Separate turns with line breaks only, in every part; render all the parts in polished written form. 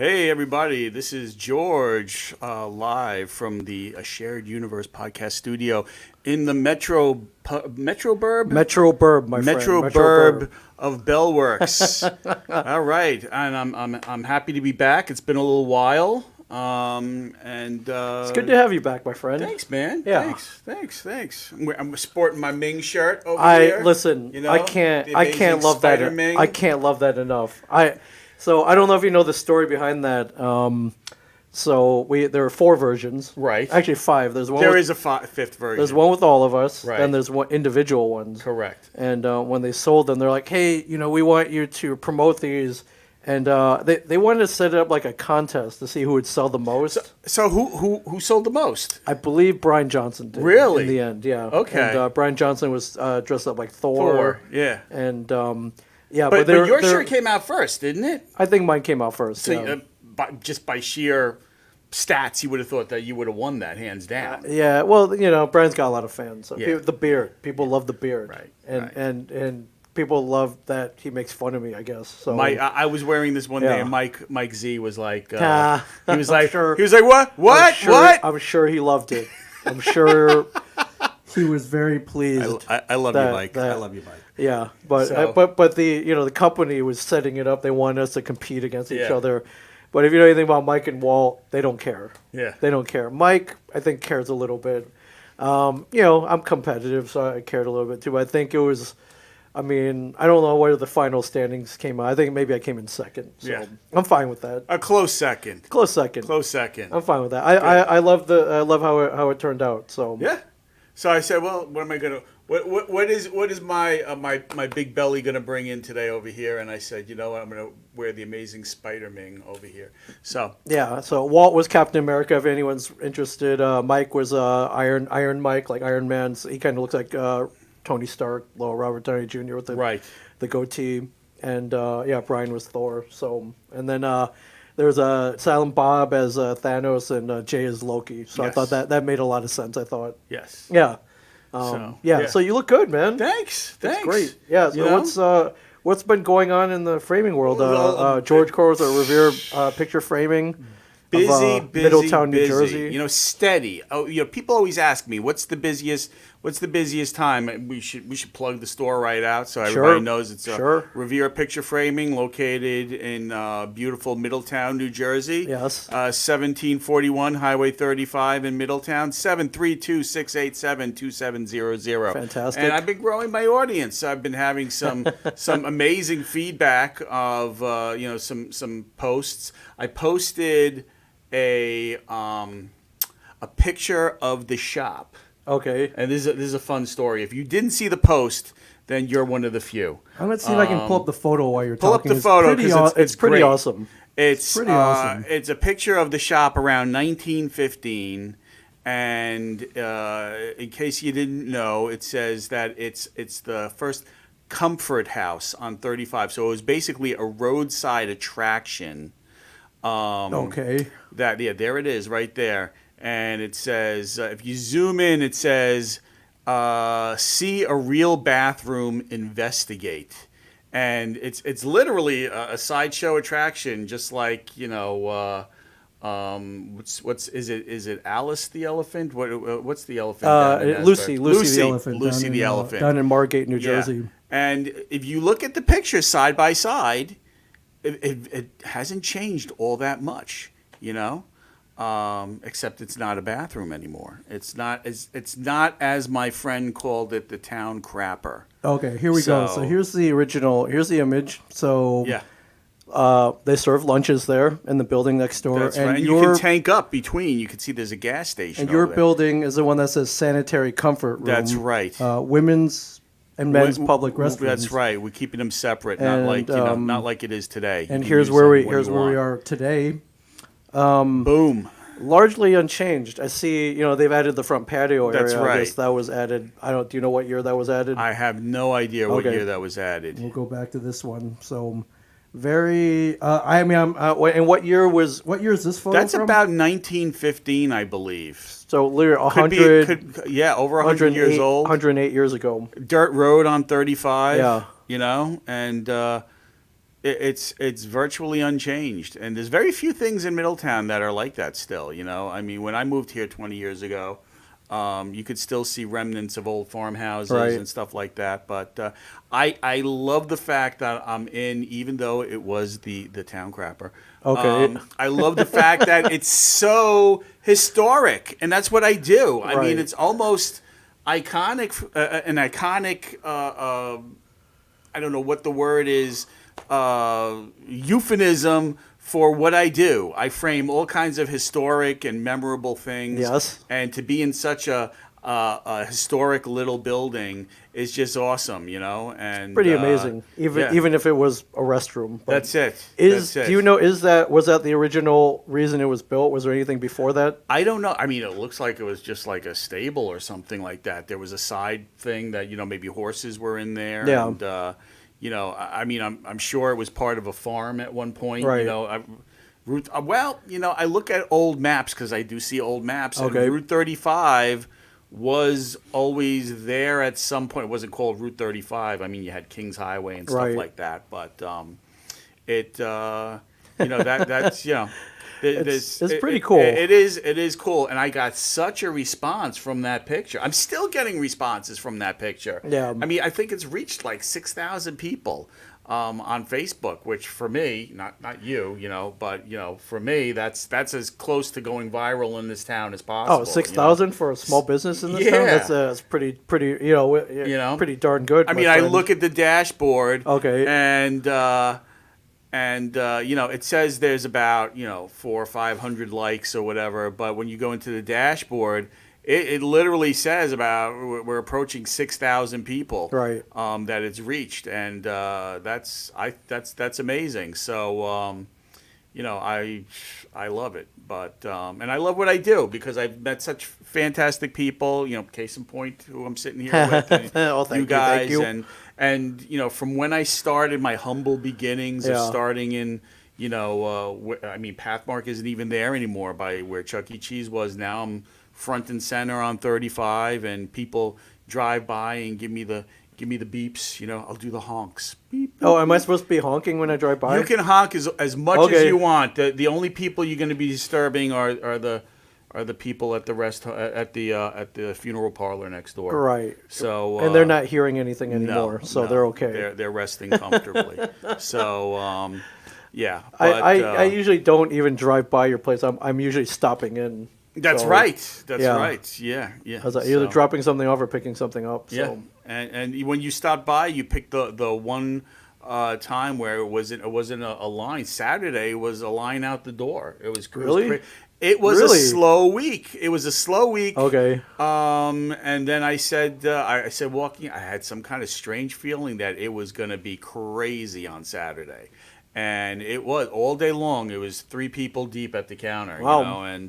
Hey, everybody, this is George live from the Shared Universe podcast studio in the Metro Burb?
Metro Burb, my
Metro
friend.
Burb of Bellworks. All right, and I'm happy to be back. It's been a little while.
It's good to have you back, my friend.
Thanks, man.
Yeah.
Thanks. I'm sporting my Ming shirt over here.
Listen.
You know,
I can't
the amazing
love that.
Spider-Ming.
I can't love that enough. So I don't know if you know the story behind that. There are 4 versions.
Right.
Actually 5.
There is a fifth version.
There's one with all of us.
Right.
Then there's one individual ones.
Correct.
And when they sold them, they're like, hey, we want you to promote these. And they wanted to set up like a contest to see who would sell the most.
So who sold the most?
I believe Brian Johnson did.
Really?
In the end, yeah.
Okay.
And Brian Johnson was dressed up like Thor.
Yeah.
And yeah,
But your shirt came out first, didn't it?
I think mine came out first.
So
yeah.
just by sheer stats, you would have thought that you would have won that hands down.
Yeah, well, Brian's got a lot of fans. So
Yeah.
the beard, people love the beard,
Right,
And
right.
and people love that he makes fun of me, I guess. So
I was wearing this one day,
Yeah.
and Mike Z was like,
Ah,
he was
I'm
like,
sure-
he was like, what? What?
I'm sure he loved it. I'm sure he was very pleased.
I love you, Mike. I love you, Mike.
Yeah, but
So-
but the the company was setting it up. They wanted us to compete against each
Yeah.
other. But if you know anything about Mike and Walt, they don't care.
Yeah.
They don't care. Mike, I think, cares a little bit. I'm competitive, so I cared a little bit too. But I think it was, I don't know where the final standings came out. I think maybe I came in second. So
Yeah.
I'm fine with that.
A close second.
Close second.
Close second.
I'm fine with that. I love how it turned out. So
Yeah. So I said, well, what am I gonna? What is my big belly gonna bring in today over here? And I said, you know what, I'm gonna wear the amazing Spider-Ming over here. So
yeah. So Walt was Captain America. If anyone's interested, Mike was Iron Mike, like Iron Man. He kind of looks like Tony Stark, little Robert Downey Jr. with the goatee, and Brian was Thor. So and then there's Silent Bob as Thanos and Jay as Loki. So
Yes.
I thought that made a lot of sense. I thought,
yes.
yeah,
Yeah.
So you look good, man.
Thanks.
That's great. Yeah.
You
So
know?
what's been going on in the framing world?
Well,
George Corr's Revere picture framing.
Busy,
Middletown, New
busy.
Jersey.
Steady. Oh, people always ask me, what's the busiest time? We should plug the store right out so everybody knows it's Revere Picture Framing, located in beautiful Middletown, New Jersey.
Yes.
1741 Highway 35 in Middletown. 732-687-2700.
Fantastic.
And I've been growing my audience. I've been having some amazing feedback of some posts. I posted a picture of the shop.
Okay.
And this is a fun story. If you didn't see the post, then you're one of the few.
I'm gonna see if I can pull up the photo while you're
Pull
talking.
up the photo because
it's pretty
great.
awesome.
It's
pretty awesome.
It's a picture of the shop around 1915, and in case you didn't know, it says that it's the first comfort house on 35. So it was basically a roadside attraction.
Okay.
There it is right there. And it says, if you zoom in, it says, see a real bathroom, investigate. And it's literally a sideshow attraction, just like, is it Alice the elephant? What's the elephant? down in
Lucy
Asbury?
the elephant.
Lucy the elephant.
Down in Margate, New
Yeah.
Jersey.
And if you look at the pictures side by side, it hasn't changed all that much, except it's not a bathroom anymore. It's not as my friend called it, the town crapper.
Okay, here we go. So here's the original. Here's the image. So
Yeah,
they serve lunches there in the building next door.
that's right. And you can tank up between. You can see there's a gas station.
And your
over there.
building is the one that says sanitary comfort room.
That's right.
Women's and men's public restrooms.
That's right. We're keeping them separate,
And,
not like it is today.
And
You
here's
can
where
use them when you want.
are today.
Boom.
Largely unchanged. I see, they've added the front patio area.
That's right.
I guess that was added. Do you know what year that was added?
I have no idea what
Okay.
year that was added.
We'll go back to this one. So, very. And what year is this photo
That's
from?
about 1915, I believe.
So literally
Could be,
100.
over 100 years old.
108 years ago.
Dirt road on 35.
Yeah.
And it's virtually unchanged, and there's very few things in Middletown that are like that still. You know, I mean, when I moved here 20 years ago, you could still see remnants of old farmhouses
Right.
and stuff like that. But I love the fact that I'm in, even though it was the town crapper.
Okay.
I love the fact that it's so historic, and that's what I do. I
Right.
mean, it's almost iconic, an iconic. I don't know what the word is, euphemism for what I do. I frame all kinds of historic and memorable things.
Yes.
And to be in such a historic little building is just awesome, you know. And
Pretty amazing.
yeah.
Even if it was a restroom. But
That's it.
Is
That's it.
do you know? Was that the original reason it was built? Was there anything before that?
I don't know. I mean, it looks like it was just like a stable or something like that. There was a side thing that, you know, maybe horses were in there.
Yeah.
And, you know, I mean, I'm sure it was part of a farm at one point.
Right.
You know, well, you know, I look at old maps because I do see old maps.
Okay.
And Route 35 was always there at some point. It wasn't called Route 35. I mean, you had Kings Highway and stuff
Right.
like that. But it, you know, that's, you know.
It's pretty cool.
It is cool, and I got such a response from that picture. I'm still getting responses from that picture.
Yeah.
I mean, I think it's reached like 6,000 people on Facebook, which for me, not you, you know, but you know, for me, that's as close to going viral in this town as possible.
Oh, 6,000 for a small business in this
Yeah.
town? That's pretty, you know, pretty darn good.
I
my
mean, I
friend.
look at the dashboard.
Okay.
And you know, it says there's about, you know, 400 or 500 likes or whatever, but when you go into the dashboard, it literally says about we're approaching 6,000 people,
Right.
that it's reached, and that's amazing. So you know, I love it, but and I love what I do because I've met such fantastic people. You know, case in point, who I'm sitting here with, and
Oh, thank
you
you,
guys,
thank you.
and you know, from when I started my humble beginnings of
Yeah.
starting in, you know, I mean, Pathmark isn't even there anymore by where Chuck E. Cheese was. Now I'm front and center on 35, and people drive by and give me the beeps. You know, I'll do the honks. Beep, beep.
Oh, am I supposed to be honking when I drive by?
You can honk as much as
Okay.
you want. The only people you're going to be disturbing are the people at the funeral parlor next door.
Right.
So
And they're not hearing anything
no,
anymore, so
no.
they're okay.
They're resting comfortably. So yeah.
I usually don't even drive by your place. I'm usually stopping in.
That's
So,
right. That's
yeah.
right. Yeah. Yeah.
I was either
So,
dropping something off or picking something up.
Yeah.
So.
And when you stopped by, you picked the one time where it wasn't a line. Saturday was a line out the door. It was
Really?
It was
Really?
a slow week. It was a slow week.
Okay.
And then I said walking, I had some kind of strange feeling that it was going to be crazy on Saturday. And it was all day long. It was 3 people deep at the counter,
Wow.
you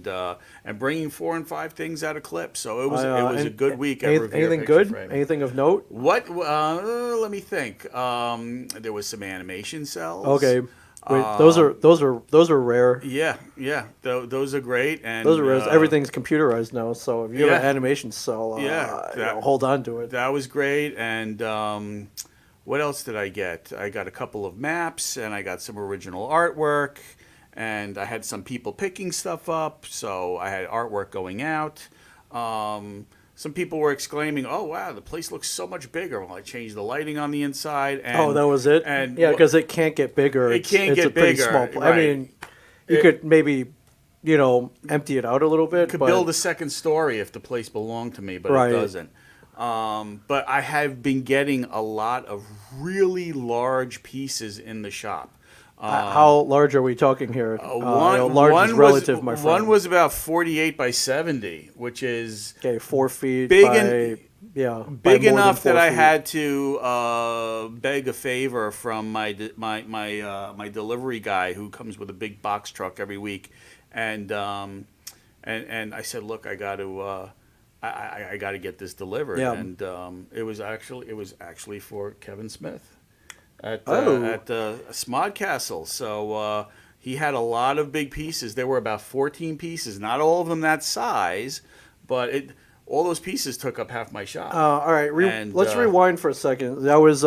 know, and bringing 4 and 5 things out of clips. So it was a
and-
good week. At Revere
Anything
Picture
good?
Framing.
Anything of note?
What? Let me think. There was some animation cells.
Okay. Wait, those are rare.
Yeah, yeah. Those are great. And
Those are rare. Everything's computerized now, so if you have an
yeah.
animation cell,
Yeah,
you know, hold on to it.
That was great. And what else did I get? I got a couple of maps, and I got some original artwork, and I had some people picking stuff up. So I had artwork going out. Some people were exclaiming, "Oh wow, the place looks so much bigger." Well, I changed the lighting on the inside. And,
That was it.
And
Yeah, because it can't get bigger.
It can't
it's
get
a pretty
bigger,
Small I
right.
mean, you could maybe, you know, empty it out a little bit.
could
but
build a second story if the place belonged to me, but
Right.
it doesn't. But I have been getting a lot of really large pieces in the shop.
how large are we talking here? Large is relative, my friend.
One was about 48 by 70, which is
okay, 4 feet
big
by,
and-
by
big
more than
enough
4
that I
feet.
had to beg a favor from my delivery guy who comes with a big box truck every week, and I said, look, I got to. I got to get this delivered,
Yeah.
and it was actually for Kevin Smith at
Oh.
Smodcastle. So he had a lot of big pieces. There were about 14 pieces, not all of them that size, but all those pieces took up half my shop.
All right,
And,
let's rewind for a second. That was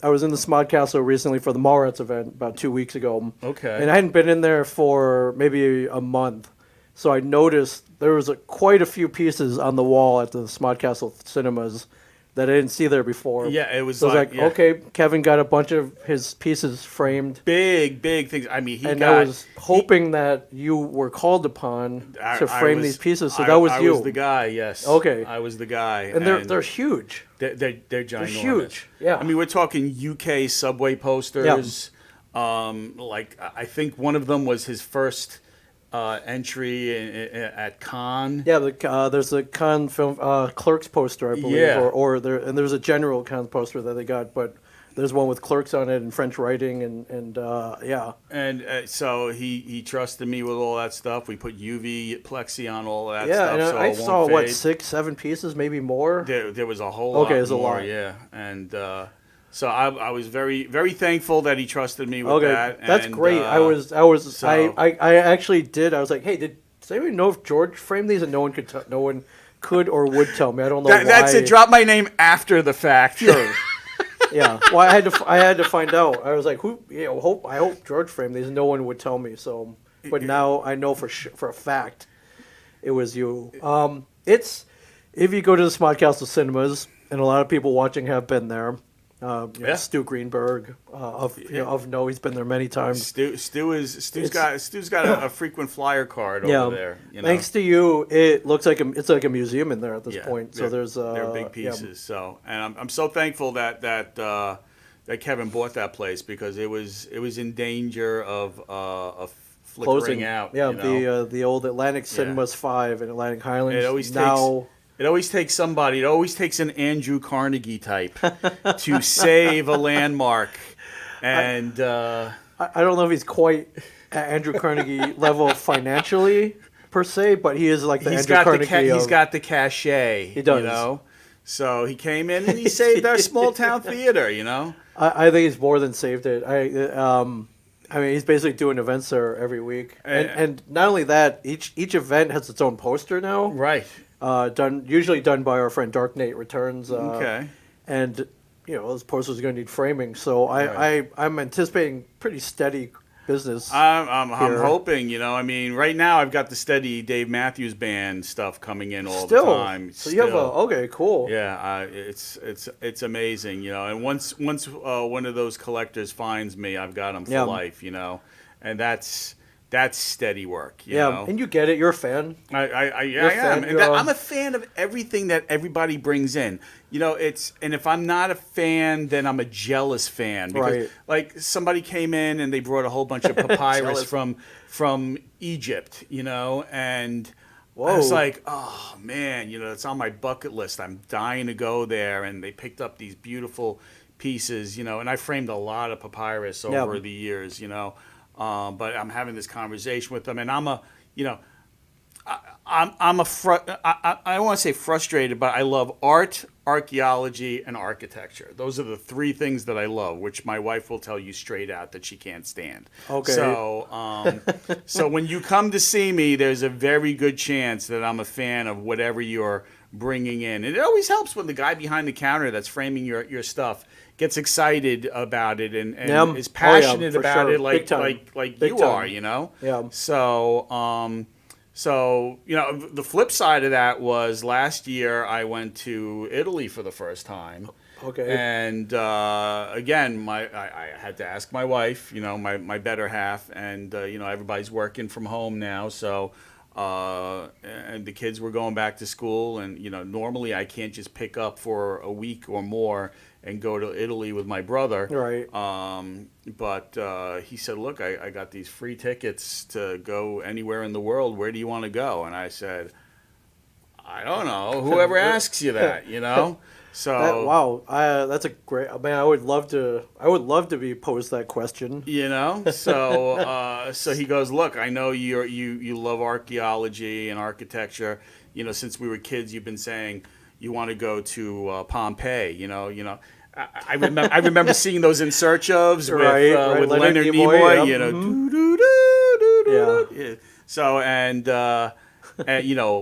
I was in the Smod Castle recently for the Mallrats event about 2 weeks ago.
Okay.
And I hadn't been in there for maybe a month. So I noticed there was quite a few pieces on the wall at the Smod Castle cinemas that I didn't see there before.
Yeah, it was
so
like,
I was like, okay, Kevin got a bunch of his pieces framed.
big things. I mean,
I was hoping that you were called upon to frame these pieces. So that was you.
I was the guy. Yes.
Okay.
I was the guy.
And they're huge.
They're ginormous.
They're huge. Yeah.
I mean, we're talking UK subway posters. Like I think one of them was his first entry at Cannes.
Yeah, there's a Cannes film Clerks poster, I believe,
Yeah.
or there's a general Cannes poster that they got, but there's one with Clerks on it in French writing, and yeah.
And so he trusted me with all that stuff. We put UV plexi on all that
Yeah,
stuff.
and
so
I
it won't
saw
fade.
6-7 pieces, maybe more.
There was a whole
Okay,
lot
there's a
more,
lot.
yeah. And so I was very, very thankful that he trusted me with
Okay,
that.
that's
and,
great. I actually did. I was like, hey, does anyone know if George framed these? And no one could or would tell me. I don't know why.
That's it. Drop my name after the fact.
Sure. Yeah. Well, I had to find out. I was like, who? You know, I hope George framed these. No one would tell me. So, but now I know for a fact, it was you. It's if you go to the Smod Castle cinemas, and a lot of people watching have been there. Stu Greenberg of No, he's been there many times.
Stu's got a frequent flyer card over there. You know?
Thanks to you, it looks like it's like a museum in there at this point. So
they're big pieces.
Yeah.
So, and I'm so thankful that Kevin bought that place because it was in danger of flickering
Closing
out.
Yeah,
you know?
the old Atlantic Cinemas 5 in Atlantic Highlands.
It always takes somebody. It always takes an Andrew Carnegie type to save a landmark. And
I don't know if he's quite at Andrew Carnegie level financially per se, but he is like the Andrew Carnegie.
He's got the cachet.
He does.
You know? So he came in and he saved our small town theater. You know.
I think he's more than saved it. I mean, he's basically doing events there every week, and not only that, each event has its own poster now.
Right.
Usually done by our friend Dark Knight Returns.
Okay.
And those posters are going to need framing, so I'm anticipating pretty steady business.
I'm hoping. I mean, right now I've got the steady Dave Matthews Band stuff coming in all the time.
So you have okay, cool.
Yeah, it's amazing. And once one of those collectors finds me, I've got them for life. And that's steady work. You know?
And you get it. You're a fan.
I am. And I'm a fan of everything that everybody brings in. And if I'm not a fan, then I'm a jealous fan. Because, like, somebody came in and they brought a whole bunch of papyrus from Egypt, and I was like, oh, man, it's on my bucket list. I'm dying to go there. And they picked up these beautiful pieces, and I framed a lot of papyrus over the years, but I'm having this conversation with them, and I don't want to say frustrated, but I love art, archaeology, and architecture. Those are the three things that I love, which my wife will tell you straight out that she can't stand.
Okay.
So when you come to see me, there's a very good chance that I'm a fan of whatever you're bringing in. And it always helps when the guy behind the counter that's framing your stuff gets excited about it and is passionate about it like
Big
you
time.
are,
Yeah.
So, the flip side of that was last year I went to Italy for the first time.
Okay.
And again, I had to ask my wife, my better half, and everybody's working from home now, so and the kids were going back to school, and normally I can't just pick up for a week or more and go to Italy with my brother.
Right.
But he said, look, I got these free tickets to go anywhere in the world. Where do you want to go? And I said, I don't know. Whoever asks you that, So
that's a great. I mean, I would love to be posed that question.
So he goes, look, I know you love archaeology and architecture. Since we were kids, you've been saying you want to go to Pompeii. I remember seeing those In Search ofs with Leonard Nimoy. Yeah. So and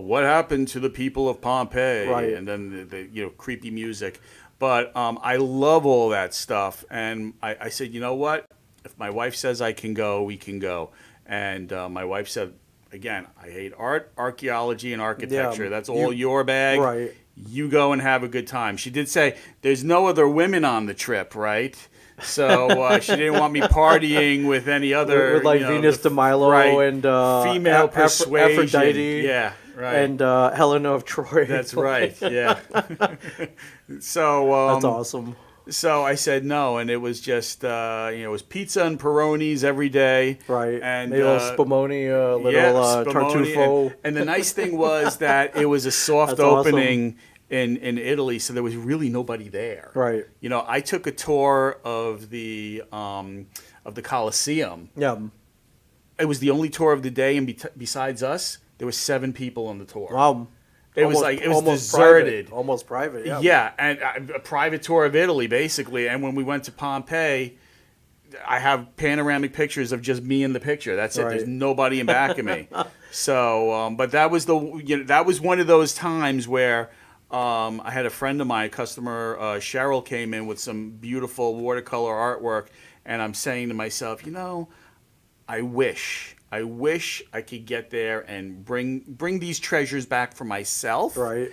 what happened to the people of Pompeii?
Right.
And then the creepy music. But I love all that stuff. And I said, you know what? If my wife says I can go, we can go. And my wife said, again, I hate art, archaeology, and architecture. That's all your bag.
Right.
You go and have a good time. She did say there's no other women on the trip, right? So she didn't want me partying with any other,
with like Venus de Milo and
female persuasion.
Aphrodite.
Yeah, right.
And Helena of Troy.
That's right. Yeah. So
that's awesome.
So I said no, and it was just it was pizza and Peronis every day.
Right.
And
maybe a little spumoni,
spumoni,
tartufo.
And the nice thing was that it was a soft
That's
opening in Italy, so there was really nobody there.
Right.
I took a tour of the Colosseum.
Yeah.
It was the only tour of the day, and besides us, there were 7 people on the tour.
Wow.
It was deserted.
Private. Almost private, yeah.
Yeah, and a private tour of Italy, basically. And when we went to Pompeii, I have panoramic pictures of just me in the picture. That's it.
Right.
There's nobody in back of me. So, but that was that was one of those times where I had a friend of mine, a customer, Cheryl, came in with some beautiful watercolor artwork, and I'm saying to myself, I wish I could get there and bring these treasures back for myself.
Right.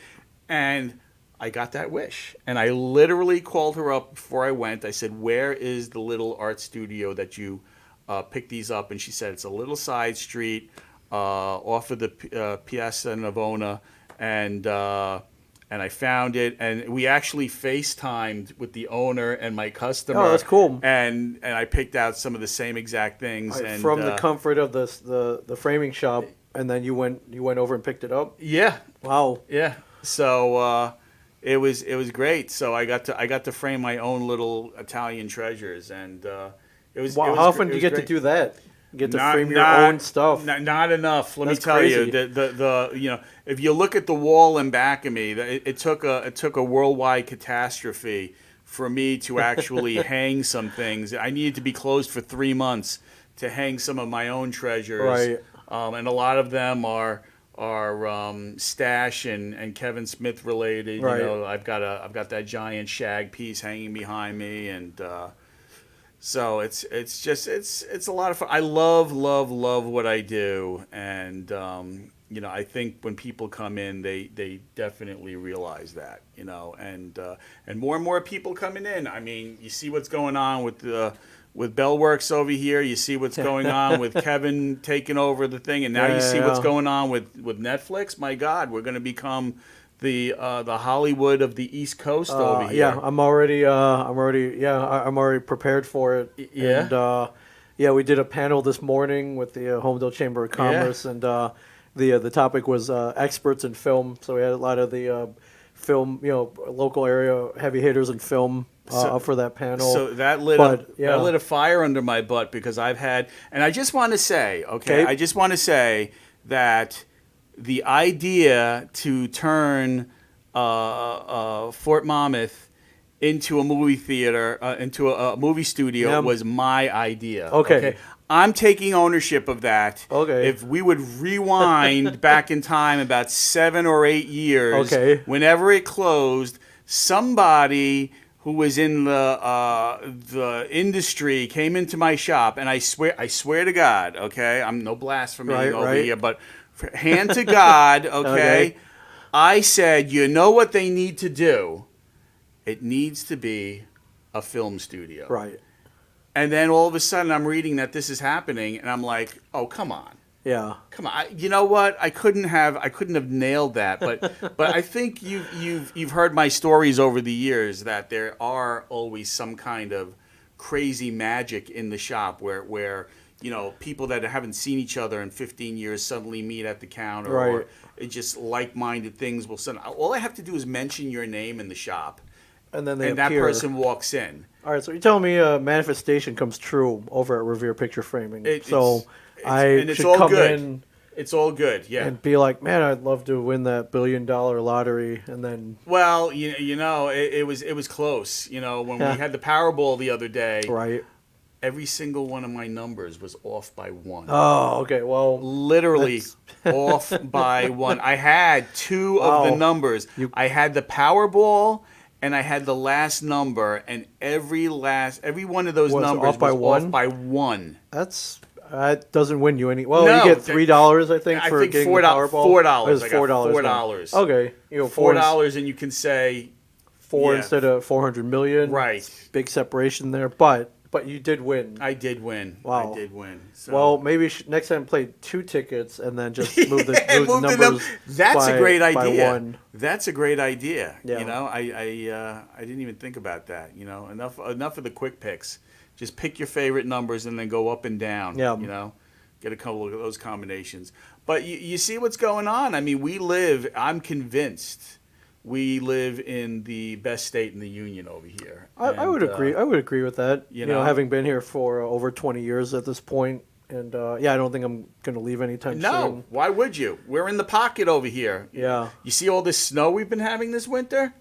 And I got that wish. And I literally called her up before I went. I said, where is the little art studio that you picked these up? And she said, it's a little side street off of the Piazza Navona. And I found it, and we actually FaceTimed with the owner and my customer.
Oh, that's cool.
And I picked out some of the same exact things.
Right,
and
from the comfort of the framing shop, and then you went over and picked it up.
Yeah.
Wow.
Yeah. So it was great. So I got to frame my own little Italian treasures, and it was.
Wow.
It was,
how often do
it
you
was
get
great.
to do that? You get to frame your own stuff.
Not enough. Let me
That's
tell you,
crazy.
the if you look at the wall in back of me, it took a worldwide catastrophe for me to actually hang some things. I needed to be closed for 3 months to hang some of my own treasures.
Right.
And a lot of them are Stash and Kevin Smith related.
Right.
I've got that giant shag piece hanging behind me, and so it's a lot of fun. I love what I do, and I think when people come in, they definitely realize that, and more and more people coming in. I mean, you see what's going on with Bellworks over here. You see what's going on with Kevin taking over the thing, and now you see what's going on with Netflix. My God, we're going to become the Hollywood of the East Coast over here.
Yeah, I'm already prepared for it.
Yeah.
And we did a panel this morning with the Homedale Chamber of Commerce, and the topic was experts in film. So we had a lot of the film, local area heavy hitters in film up for that panel.
So that lit a fire under my butt, because I've had, and I just want to say, I just want to say that the idea to turn Fort Monmouth into a movie theater, into a movie studio, was my idea.
Okay.
I'm taking ownership of that.
Okay.
If we would rewind back in time about 7 or 8 years, whenever it closed, somebody who was in the industry came into my shop, and I swear to God, I'm no blasphemy over here, but hand to God, okay? I said, you know what they need to do? It needs to be a film studio.
Right.
And then all of a sudden I'm reading that this is happening, and I'm like, oh, come on.
Yeah.
Come on. You know what? I couldn't have nailed that, but I think you've heard my stories over the years that there are always some kind of crazy magic in the shop where people that haven't seen each other in 15 years suddenly meet at the counter,
right.
or it just like-minded things will suddenly. All I have to do is mention your name in the shop,
and then
that person walks in.
All right, so you're telling me a manifestation comes true over at Revere Picture Framing.
It's
should come in.
It's all good, yeah.
And be like, man, I'd love to win that $1 billion lottery, and then.
Well, it was close. When we had the Powerball the other day,
right.
Every single one of my numbers was off by 1.
Oh, okay. Well,
literally off by 1. I had 2 of the numbers. I had the Powerball, and I had the last number, and every one of those
Was
numbers
off by
was
one?
off by one.
That doesn't win you any. Well,
No,
you get $3, I think,
I
for
think
getting the Powerball.
$4.
It was
I got
$4.
$4.
Okay,
$4, and you can say
four
yeah.
instead of 400 million.
Right.
Big separation there, but you did win.
I did win.
Wow.
I did win. So.
Well, maybe next time play 2 tickets and then just move the,
Yeah,
move the numbers.
That's a great
by
idea.
one.
That's a great idea.
Yeah.
You know, I didn't even think about that. You know, enough of the quick picks. Just pick your favorite numbers and then go up and down.
Yeah.
You know, get a couple of those combinations. But you see what's going on. I mean, I'm convinced we live in the best state in the union over here.
I would agree. I would agree with that.
You know?
Having been here for over 20 years at this point, and I don't think I'm going to leave anytime
No,
soon.
why would you? We're in the pocket over here.
Yeah.
You see all this snow we've been having this winter?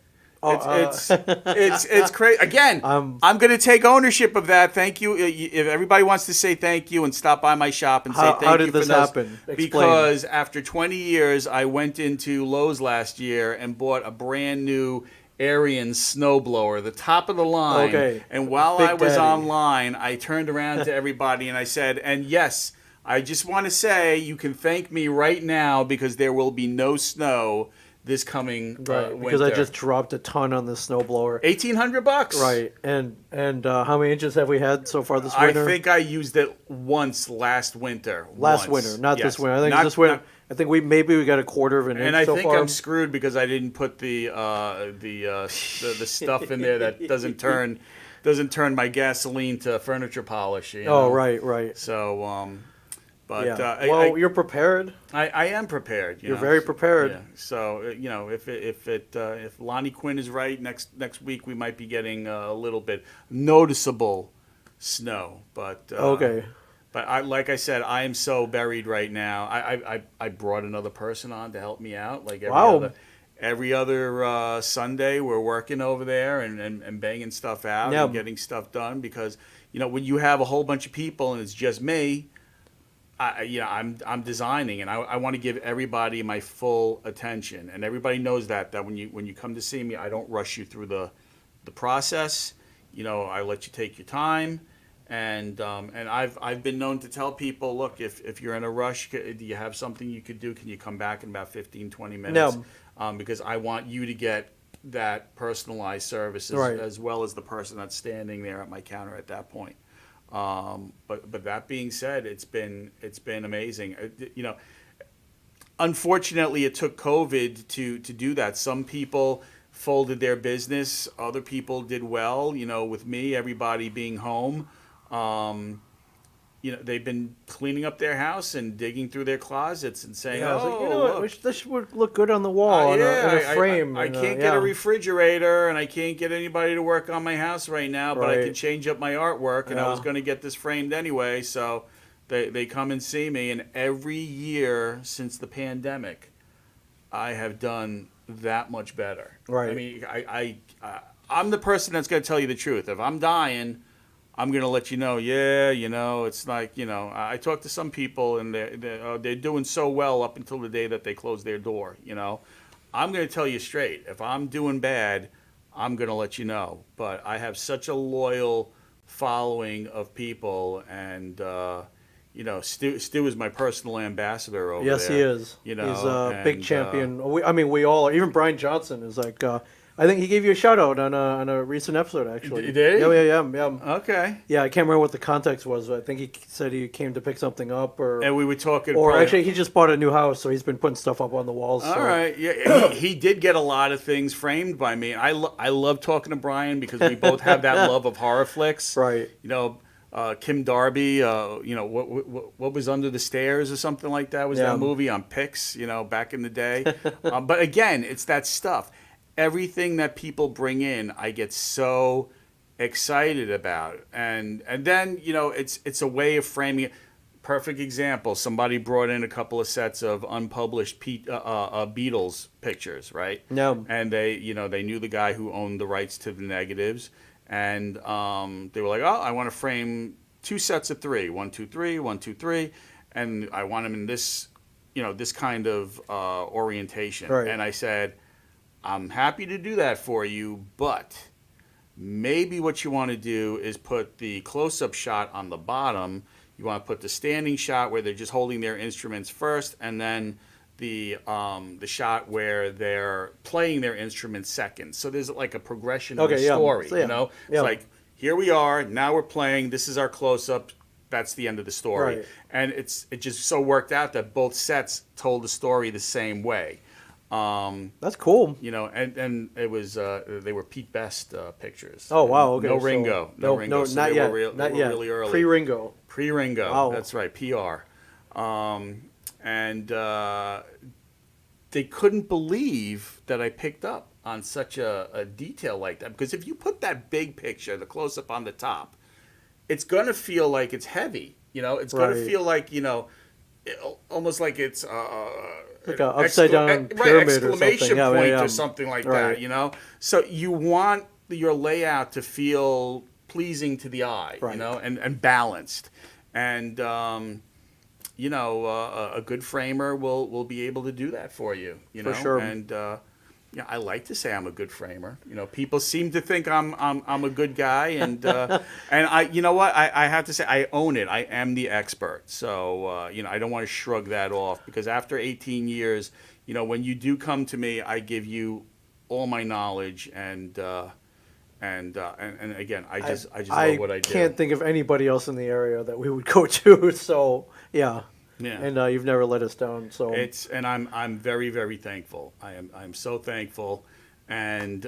Oh,
It's crazy. Again, I'm going to take ownership of that. Thank you. If everybody wants to say thank you and stop by my shop and say thank you.
How did this happen? Explain.
Because after 20 years, I went into Lowe's last year and bought a brand new Arian snowblower, the top of the line.
Okay.
And while
Big
I was
Daddy.
online, I turned around to everybody and I said, and yes, I just want to say you can thank me right now because there will be no snow this coming
Right, because
winter.
I just dropped a ton on the snowblower.
$1,800.
Right, and how many inches have we had so far this
I
winter?
think I used it once last winter.
Last
Once.
winter, not
Yes.
this winter. I think
Not-
this winter.
not-
I think we got a quarter of an inch
and I
so
think
far.
I'm screwed because I didn't put the stuff in there that doesn't turn my gasoline to furniture polish. You know?
Oh, right.
So, but
Yeah.
I,
You're prepared.
I am prepared.
You're very prepared.
Yeah. So if Lonnie Quinn is right, next week we might be getting a little bit noticeable snow. But
Okay.
But like I said, I am so buried right now. I brought another person on to help me out. Like every other Sunday, we're working over there and banging stuff out
Yeah.
and getting stuff done because when you have a whole bunch of people and it's just me. I'm designing and I want to give everybody my full attention, and everybody knows that when you come to see me, I don't rush you through the process. I let you take your time, and I've been known to tell people, look, if you're in a rush, do you have something you could do? Can you come back in about 15, 20 minutes?
No.
Because I want you to get that personalized service
Right.
as well as the person that's standing there at my counter at that point. But that being said, it's been amazing. Unfortunately, it took COVID to do that. Some people folded their business. Other people did well. With me, everybody being home, they've been cleaning up their house and digging through their closets and saying,
I was like,
"Oh,
what? This would look good on the wall in a frame."
I can't get a refrigerator, and I can't get anybody to work on my house right now, but I
Right.
can change up my artwork, and I
Yeah.
was going to get this framed anyway, so they come and see me, and every year since the pandemic, I have done that much better.
Right.
I mean, I'm the person that's going to tell you the truth. If I'm dying, I'm going to let you know, it's like, I talk to some people and they're doing so well up until the day that they close their door, I'm going to tell you straight. If I'm doing bad, I'm going to let you know. But I have such a loyal following of people, and, Stu is my personal ambassador over there.
Yes, he is. He's a big champion. We all are. Even Brian Johnson is like. I think he gave you a shout out on a recent episode, actually.
Did he?
Yeah.
Okay.
Yeah, I can't remember what the context was, but I think he said he came to pick something up,
And we were talking.
actually, he just bought a new house, so he's been putting stuff up on the walls.
All
so.
right. Yeah, he did get a lot of things framed by me. I love talking to Brian because we both have that love of horror flicks.
Right.
Kim Darby, what was Under the Stairs or something like that was that movie on Pix, back in the day. But again, it's that stuff. Everything that people bring in, I get so excited about, and then it's a way of framing it. Perfect example: somebody brought in a couple of sets of unpublished Beatles pictures, right?
No.
And they knew the guy who owned the rights to the negatives, and they were like, "Oh, I want to frame 2 sets of 3, 1, 2, 3, 1, 2, 3, and I want them in this, this kind of orientation."
Right.
And I said, I'm happy to do that for you, but maybe what you want to do is put the close-up shot on the bottom. You want to put the standing shot where they're just holding their instruments first, and then the shot where they're playing their instruments second. So there's like a progression of the story.
So, yeah.
You know,
Yeah.
it's like here we are, now we're playing. This is our close-up. That's the end of the story.
Right.
And it just so worked out that both sets told the story the same way.
That's cool.
You know, and it was they were Pete Best pictures.
Oh wow, okay.
No Ringo, no Ringo. So
not
they
yet.
were
Not
they
yet.
were really early.
Pre-Ringo.
Pre-Ringo.
Wow.
That's right. PR. And they couldn't believe that I picked up on such a detail like that, because if you put that big picture, the close up on the top, it's gonna feel like it's heavy. You know, it's gonna
Right.
feel like, you know, almost like it's
Like an upside down pyramid
exclamation
or something.
point
Yeah.
or something like
Right.
that. You know, so you want your layout to feel pleasing to the eye.
Right.
You know, and balanced, and you know, a good framer will be able to do that for you. You
For
know,
sure.
and yeah, I like to say I'm a good framer. You know, people seem to think I'm a good guy, and and I, you know what, I have to say I own it. I am the expert. So you know, I don't want to shrug that off, because after 18 years, you know, when you do come to me, I give you all my knowledge, and again, I just love what I do.
can't think of anybody else in the area that we would go to. So yeah.
Yeah.
And you've never let us down. So
And I'm very, very thankful. I'm so thankful, and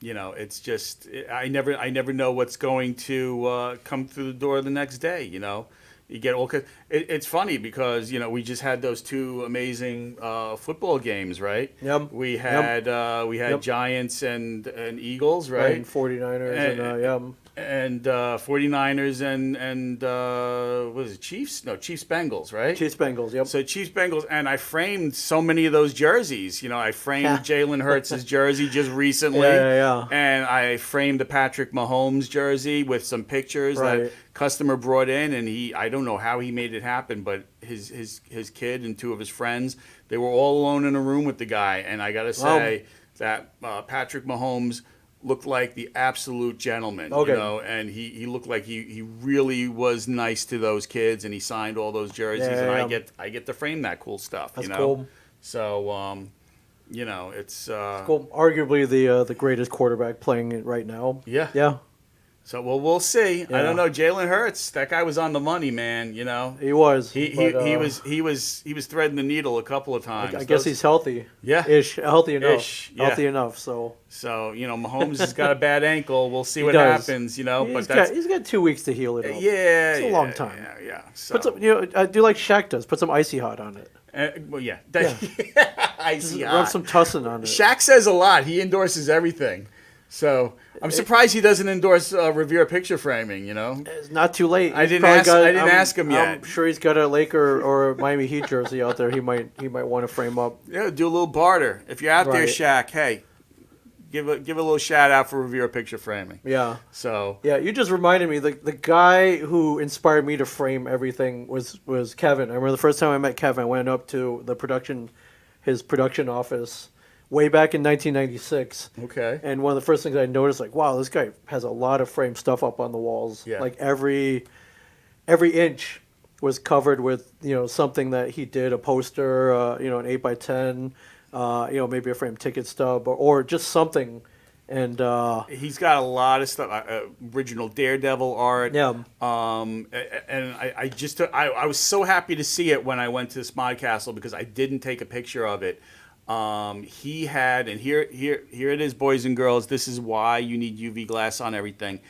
you know, it's just I never know what's going to come through the door the next day. You know, you get all. It's funny because, you know, we just had those two amazing football games, right?
Yep.
We had
Yep.
Giants and Eagles, right?
And 49ers
And 49ers and what is it, Chiefs? No, Chiefs Bengals, right?
Chiefs Bengals. Yep.
So Chiefs Bengals, and I framed so many of those jerseys. You know, I framed Jalen Hurts' jersey just recently,
Yeah.
and I framed the Patrick Mahomes jersey with some pictures
Right.
that customer brought in, and I don't know how he made it happen, but his kid and two of his friends, they were all alone in a room with the guy, and I gotta say that Patrick Mahomes looked like the absolute gentleman,
Okay.
you know, and he looked like he really was nice to those kids, and he signed all those jerseys, and I get to frame that cool stuff.
That's
you know?
cool.
So you know, it's
Cool. Arguably the greatest quarterback playing it right now.
Yeah.
Yeah.
So we'll see. I
Yeah.
don't know, Jalen Hurts. That guy was on the money, man. You know,
He was.
he was threading the needle a couple of times.
I guess he's healthy.
Yeah.
Healthy enough.
Ish, yeah.
Healthy enough. So
So, you know, Mahomes has got a bad ankle. We'll see
He
what
does.
happens. You know,
he's got 2 weeks to heal it up.
yeah,
It's a long time.
Yeah. So,
Put some, you know, do like Shaq does. Put some icy hot on it.
well, yeah. I see.
Rub some tussin on it.
Shaq says a lot. He endorses everything. So I'm surprised he doesn't endorse Revere picture framing. You know,
It's not too late.
I
He's
didn't
probably
ask- I didn't ask him yet.
I'm sure he's got a Laker or Miami Heat jersey out there. He might want to frame up.
yeah, do a little barter. If you're out there,
Right.
Shaq, hey, give a little shout out for Revere picture framing.
Yeah.
So
Yeah, you just reminded me. The guy who inspired me to frame everything was Kevin. I remember the first time I met Kevin, I went up to his production office way back in 1996.
okay,
And one of the first things I noticed, like, wow, this guy has a lot of framed stuff up on the walls.
Yeah.
Like every inch was covered with, you know, something that he did, a poster, you know, an 8x10, you know, maybe a framed ticket stub or just something. And
he's got a lot of stuff. Original Daredevil art.
yeah,
And I was so happy to see it when I went to the Smod Castle, because I didn't take a picture of it. He had, and here it is, boys and girls. This is why you need UV glass on everything.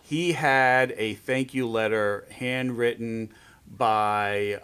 He had a thank you letter handwritten by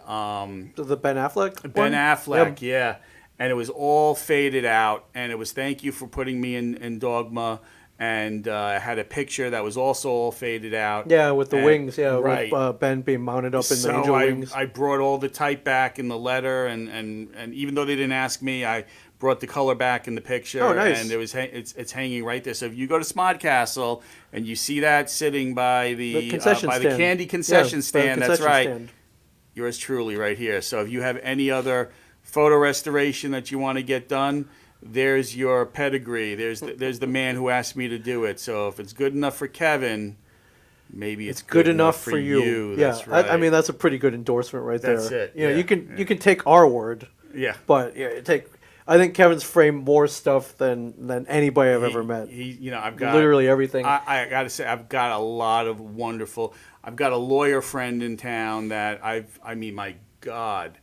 the Ben Affleck.
Ben
one?
Affleck,
Yeah.
yeah. And it was all faded out, and it was thank you for putting me in Dogma, and I had a picture that was also all faded out.
Yeah, with the
And-
wings. Yeah,
right.
with Ben being mounted up in the
So
angel wings.
I brought all the type back in the letter, and even though they didn't ask me, I brought the color back in the picture.
Oh, nice.
And it's hanging right there. So if you go to Smod Castle and you see that sitting by the
concession
by the
stand.
candy concession
Yeah, by the
stand, that's
concession
right.
stand.
Yours truly right here. So if you have any other photo restoration that you want to get done, there's your pedigree. There's the man who asked me to do it. So if it's good enough for Kevin, maybe it's good enough for you.
Yeah,
That's right.
I mean that's a pretty good endorsement right there.
That's it,
You know,
yeah,
you can take our word,
Yeah.
but yeah, I think Kevin's framed more stuff than anybody I've ever met.
I've got
Literally everything.
I got to say, I've got a lot of wonderful. I've got a lawyer friend in town that I mean, my God,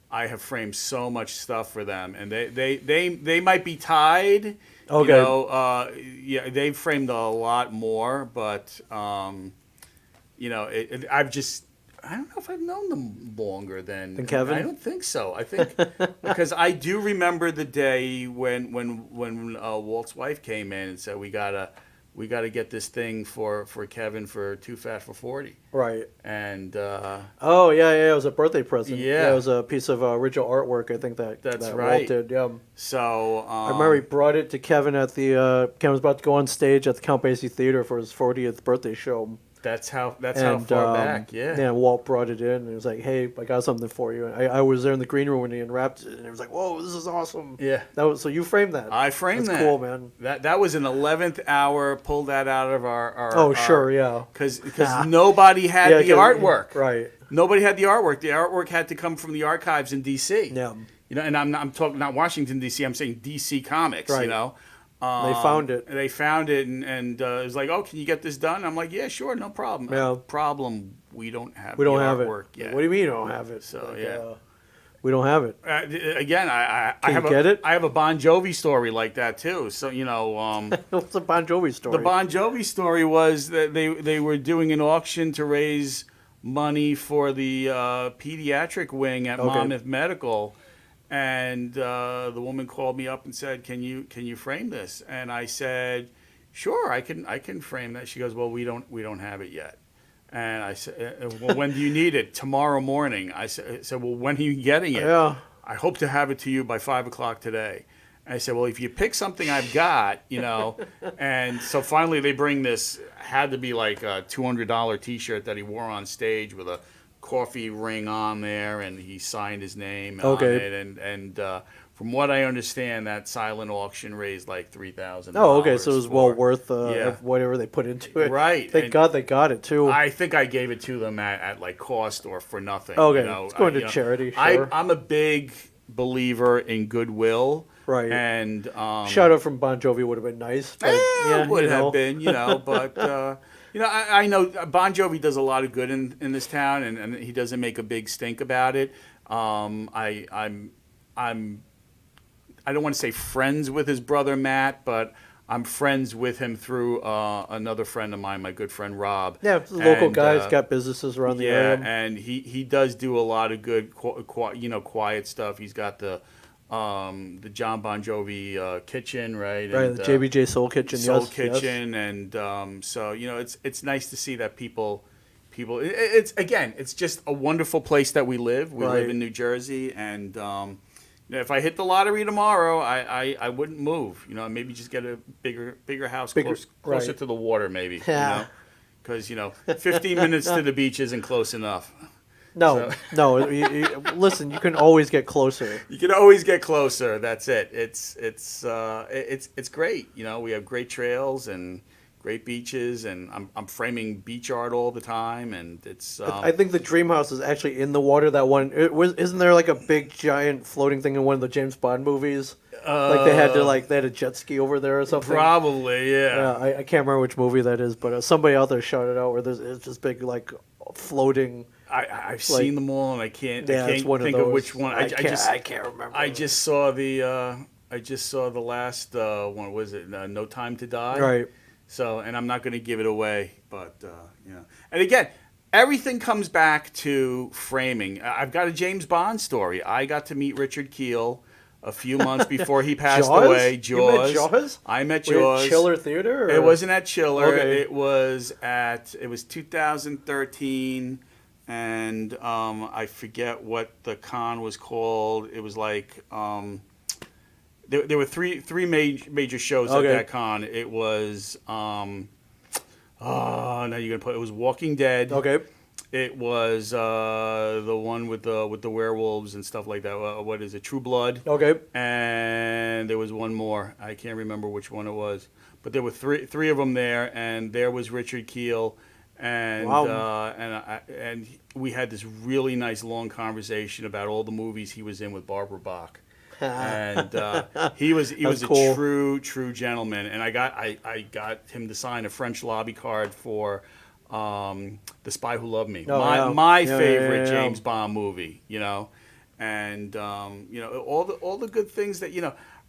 I have framed so much stuff for them, and they might be tied.
Okay.
You know, yeah, they've framed a lot more, but I don't know if I've known them longer than
Kevin?
I don't think so. I think because I do remember the day when Walt's wife came in and said we gotta get this thing for Kevin for Too Fat for 40.
Right.
And
oh yeah, it was a birthday present.
Yeah.
It was a piece of original artwork. I think
That's
that
right.
Walt did. Yeah.
So
I remember he brought it to Kevin at the Kevin was about to go on stage at the Count Basie Theater for his 40th birthday show.
That's how far back. Yeah.
Yeah. Walt brought it in and he was like, "Hey, I got something for you." And I was there in the green room when he unwrapped it, and it was like, "Whoa, this is awesome."
Yeah.
So you framed that.
I framed
That's
that.
cool, man.
That was an 11th hour. Pulled that out of our
Oh, sure, yeah.
Because nobody had the artwork.
Right.
Nobody had the artwork. The artwork had to come from the archives in D.C.
Yeah.
You know, and I'm talking not Washington D.C. I'm saying D.C. Comics.
Right.
You know,
They found it.
They found it, and it was like, "Oh, can you get this done?" I'm like, "Yeah, sure, no problem."
Yeah.
Problem, we don't have.
We don't
the
have
artwork
it.
yet.
What do you mean you don't have it?
So, yeah.
We don't have it.
Again, I
Can
have
you get it?
I have a Bon Jovi story like that too. So you know,
What's the Bon Jovi story?
the Bon Jovi story was that they were doing an auction to raise money for the pediatric wing at Monmouth Medical, and the woman called me up and said, "Can you frame this?" And I said, "Sure, I can frame that." She goes, "Well, we don't have it yet." And I said, "Well, when do you need it?" "Tomorrow morning." I said, "Well, when are you getting it?"
Yeah.
"I hope to have it to you by 5:00 today." And I said, "Well, if you pick something I've got, you know," and so finally they bring this, had to be like a $200 T-shirt that he wore on stage with a coffee ring on there, and he signed his name on it, and from what I understand, that silent auction raised like $3,000.
Oh, okay. So it was well worth
Yeah.
whatever they put into it.
Right.
Thank God they got it too.
I think I gave it to them at like cost or for nothing.
Okay,
you know?
it's going to charity, sure.
I'm a big believer in goodwill.
Right.
And
shout out from Bon Jovi would have been nice. But
would have been, you know, but you know, I know Bon Jovi does a lot of good in this town, and he doesn't make a big stink about it. I don't want to say friends with his brother Matt, but I'm friends with him through another friend of mine, my good friend Rob.
Yeah, the local guy's got businesses around the area.
Yeah, and he does do a lot of good, quiet stuff. He's got the John Bon Jovi kitchen, right?
Right,
and,
the JBJ Soul Kitchen.
Soul
yes,
Kitchen,
yes.
and so you know, it's nice to see that people. It's just a wonderful place that we live. We live in New Jersey, and if I hit the lottery tomorrow, I wouldn't move. You know, maybe just get a bigger house closer to the water, maybe.
Yeah.
You know, because 15 minutes to the beach isn't close enough.
No. Listen, you can always get closer.
You can always get closer. That's it. It's great. You know, we have great trails and great beaches, and I'm framing beach art all the time, and it's.
I think the dream house is actually in the water. That one, isn't there like a big giant floating thing in one of the James Bond movies? Like they had a jet ski over there or something.
Probably, yeah.
Yeah, I can't remember which movie that is, but somebody out there shouted out where it's this big like floating.
I've seen them all, and I can't think of which one.
I can't remember.
I just saw the last one. Was it No Time to Die?
Right.
So, and I'm not going to give it away, but And again, everything comes back to framing. I've got a James Bond story. I got to meet Richard Kiel a few months before he passed away. Jaws.
You met Jaws?
I met
Were you
Jaws.
at Chiller Theater? Or?
It wasn't at Chiller.
Okay.
It was 2013, and I forget what the con was called. It was like there were three major shows at that con. It was now you're gonna put it was Walking Dead.
Okay.
It was the one with the werewolves and stuff like that. What is it? True Blood.
Okay.
And there was one more. I can't remember which one it was, but there were three of them there, and there was Richard Kiel, and
Wow.
and we had this really nice long conversation about all the movies he was in with Barbara Bach. And he was
cool.
a true gentleman, and I got him to sign a French lobby card for The Spy Who Loved Me,
Oh, yeah.
my
Yeah,
favorite
yeah, yeah.
James Bond movie, and all the good things that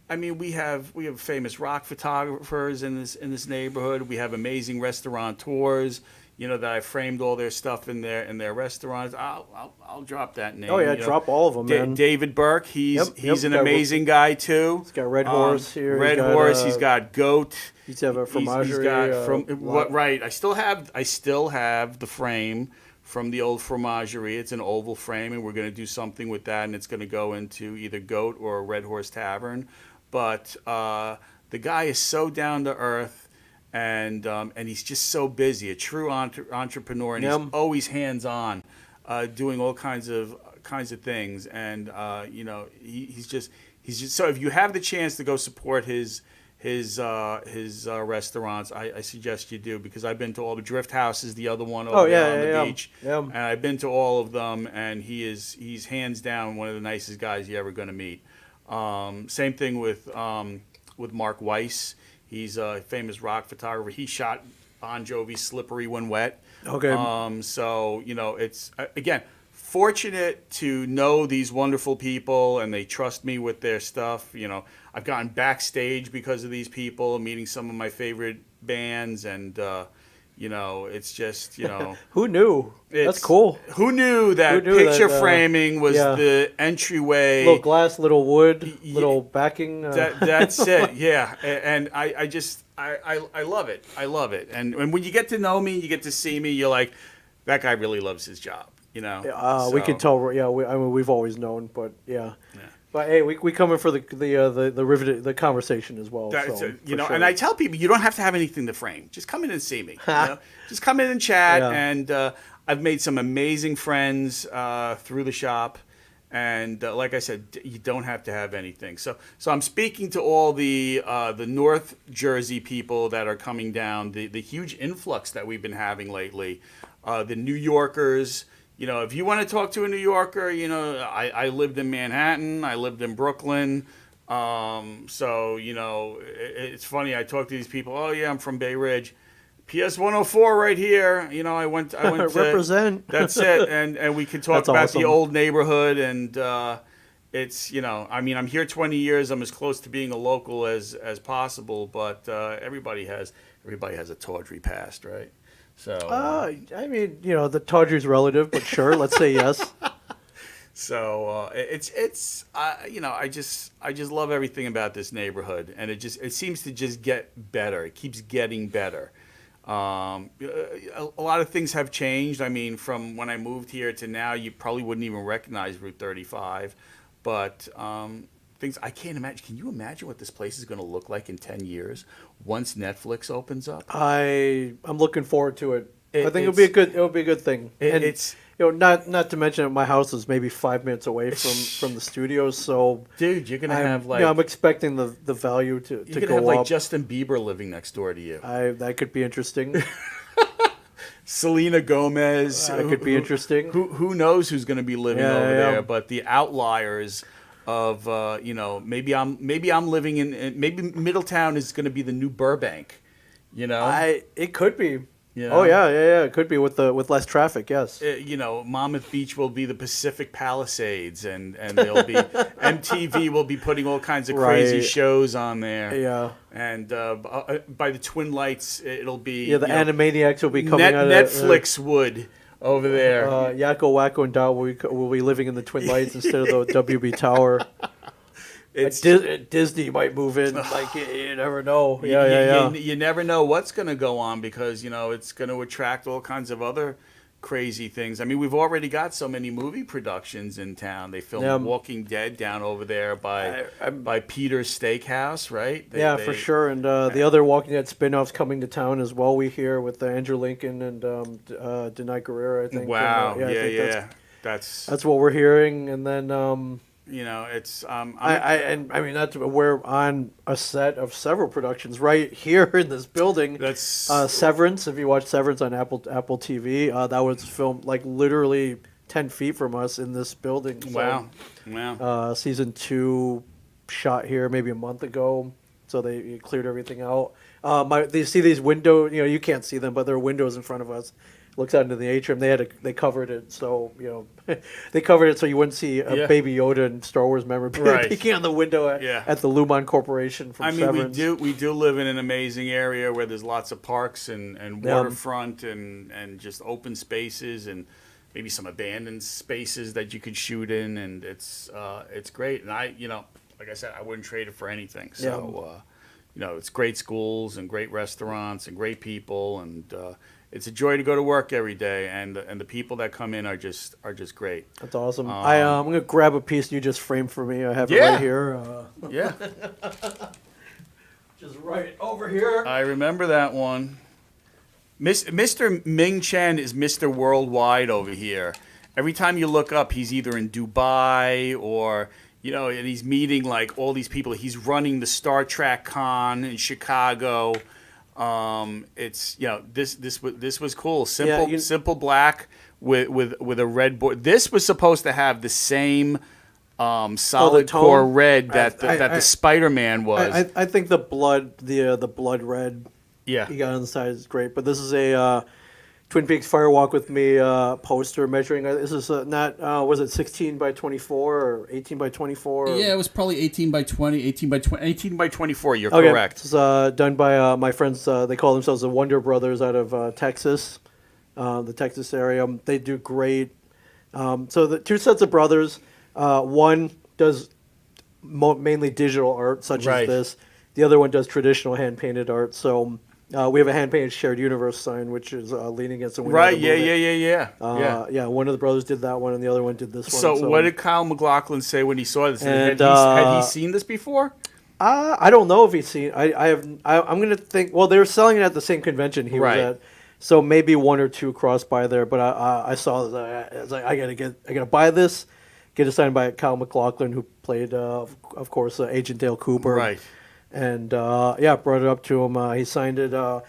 I mean, we have famous rock photographers in this neighborhood. We have amazing restaurateurs, that I framed all their stuff in their restaurants. I'll drop that name.
Oh yeah, drop all of them, man.
David Burke, he's
Yep,
an
got
amazing guy too.
He's got Red Horse here.
Red Horse. He's got Goat.
He's got a fromagerie.
He's got
lot-
right. I still have the frame from the old fromagerie. It's an oval frame, and we're going to do something with that, and it's going to go into either Goat or Red Horse Tavern. But the guy is so down to earth, and he's just so busy, a true entrepreneur, and he's always hands on, doing all kinds of things, and he's just so. If you have the chance to go support his restaurants, I suggest you do, because I've been to all the Drift House is the other one over there on the beach, and I've been to all of them, and he's hands down one of the nicest guys you're ever going to meet. Same thing with Mark Weiss. He's a famous rock photographer. He shot Bon Jovi's "Slippery When Wet."
Okay.
So it's again fortunate to know these wonderful people, and they trust me with their stuff. I've gotten backstage because of these people, meeting some of my favorite bands, and it's just
Who knew? That's cool.
Who knew that picture framing was the entryway?
Little glass, little wood, little backing.
That's it. Yeah, and I just love it. I love it. And when you get to know me, you get to see me, you're like, that guy really loves his job.
We can tell. Yeah, I mean, we've always known, but yeah. But hey, we come in for the conversation as well.
Sure.
And
I tell people, you don't have to have anything to frame. Just come in and see me. Just come in and chat.
Yeah.
And I've made some amazing friends through the shop. And like I said, you don't have to have anything. So I'm speaking to all the North Jersey people that are coming down. The huge influx that we've been having lately. The New Yorkers. If you want to talk to a New Yorker, I lived in Manhattan, I lived in Brooklyn. It's funny, I talk to these people, oh yeah, I'm from Bay Ridge. PS 104 right here. I went to
represent.
That's it. And we could talk about the old neighborhood, and it's, I mean, I'm here 20 years. I'm as close to being a local as possible, but everybody has a tawdry past, right? So
I mean, the tawdry's relative, but sure, let's say yes.
So it's I just love everything about this neighborhood, and it seems to just get better. It keeps getting better. A lot of things have changed. I mean, from when I moved here to now, you probably wouldn't even recognize Route 35, but things I can't imagine. Can you imagine what this place is going to look like in 10 years once Netflix opens up?
I'm looking forward to it. I think it'll be a good thing.
It's
not to mention that my house is maybe 5 minutes away from the studios, so
dude, you're gonna have like
I'm expecting the value to
you're gonna
go
have like
up.
Justin Bieber living next door to you.
That could be interesting.
Selena Gomez.
That could be interesting.
Who knows who's going to be living over there? But the outliers of maybe I'm living in maybe Middletown is going to be the new Burbank.
It could be.
Yeah.
Oh yeah. It could be with less traffic. Yes.
Monmouth Beach will be the Pacific Palisades, and there'll be MTV will be putting all kinds of crazy shows on there.
Yeah.
And by the Twin Lights, it'll be
the Animaniacs will be coming out of
Netflix would over there.
Yakko, Wacko, and Dot will be living in the Twin Lights instead of the WB Tower. Disney might move in. Like you never know. Yeah.
You never know what's going to go on, because it's going to attract all kinds of other crazy things. I mean, we've already got so many movie productions in town. They filmed
Yeah.
Walking Dead down over there
I'm-
by Peter's Steakhouse, right?
Yeah, for sure. And the other Walking Dead spin-offs coming to town as well. We hear with Andrew Lincoln and Denai Guerrero, I think.
Wow.
And, I think
Yeah.
That's
That's
what we're hearing. And then
it's
I mean that's we're on a set of several productions right here in this building.
that's
Severance. If you watch Severance on Apple TV, that was filmed like literally 10 feet from us in this building. So,
wow.
season 2 shot here maybe a month ago, so they cleared everything out. They see these window, you can't see them, but there are windows in front of us. Looks out into the atrium. They covered it, so they covered it so you wouldn't see a Baby Yoda and Star Wars memorabilia peeking on the window at the Lumon Corporation from Severance.
we do live in an amazing area where there's lots of parks and waterfront and just open spaces and maybe some abandoned spaces that you could shoot in, and it's great. And like I said, I wouldn't trade it for anything. So it's great schools and great restaurants and great people, and it's a joy to go to work every day, and the people that come in are just great.
That's awesome. I'm gonna grab a piece you just framed for me. I have it
Yeah.
right here.
Yeah,
Just right over here.
I remember that one. Mr. Ming Chen is Mr. Worldwide over here. Every time you look up, he's either in Dubai or and he's meeting like all these people. He's running the Star Trek con in Chicago. It's this was cool. Simple black with a red board. This was supposed to have the same solid
tone?
core red that the Spider-Man was.
I think the blood red
Yeah.
you got on the side is great, but this is a Twin Peaks Fire Walk with Me poster measuring. This is not was it 16 by 24 or 18 by 24?
Yeah, it was probably 18 by 20, 18 by 20.
18 by 24. You're
Okay.
correct.
It's done by my friends. They call themselves the Wonder Brothers out of Texas, the Texas area. They do great. So the two sets of brothers. One does mainly digital art, such as this. The other one does traditional hand-painted art. So we have a hand-painted shared universe sign, which is leaning against the window.
Right. Yeah.
Yeah, one of the brothers did that one, and the other one did this one.
So what did Kyle MacLachlan say when he saw this?
And,
had he seen this before?
I don't know if he's seen. I'm gonna think. Well, they were selling it at the same convention he was at, so maybe one or two crossed by there. But I saw that. I was like, I gotta buy this. Get it signed by Kyle MacLachlan, who played, of course, Agent Dale Cooper.
Right.
And brought it up to him. He signed it. I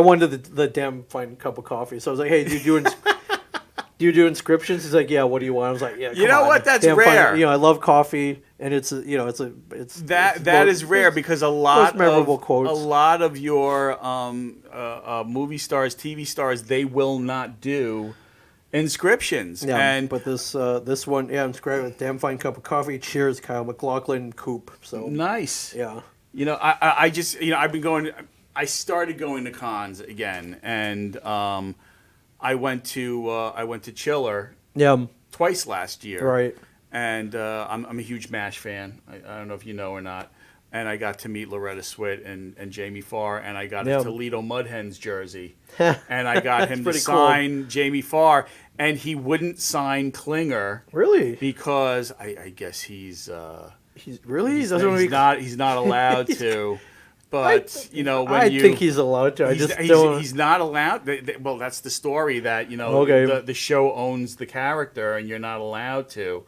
wanted the damn fine cup of coffee, so I was like, "Hey, do you do inscriptions?" He's like, "Yeah, what do you want?" I was like, "Yeah,
You know what? That's
damn
rare.
Fine. I love coffee, and it's
That is rare because a lot
memorable quotes.
a lot of your movie stars, TV stars, they will not do inscriptions.
Yeah, but this one, inscribed with damn fine cup of coffee. Cheers, Kyle MacLachlan, Coop. So
Nice.
yeah.
I just I've been going. I started going to cons again, and I went to Chiller
Yeah.
twice last year.
Right.
And I'm a huge MASH fan. I don't know if you know or not. And I got to meet Loretta Swit and Jamie Farr, and I got a Toledo Mud Hens jersey. And I got him to sign Jamie Farr, and he wouldn't sign Klinger.
Really?
Because I guess he's
He's doesn't
not allowed to. But
I think he's allowed to.
He's not allowed. Well, that's the story that the show owns the character, and you're not allowed to.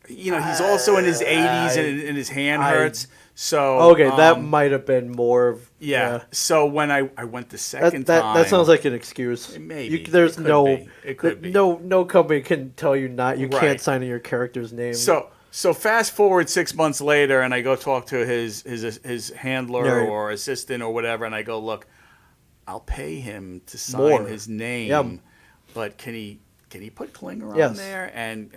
He's also in his 80s, and his hand hurts. So
that might have been more of
So when I went the second time,
that sounds like an excuse.
Maybe
there's
it could be.
No company can tell you can't sign in your character's name.
So fast forward 6 months later, and I go talk to his handler or assistant or whatever, and I go, look, I'll pay him to sign his name, but can he put Klinger on there? And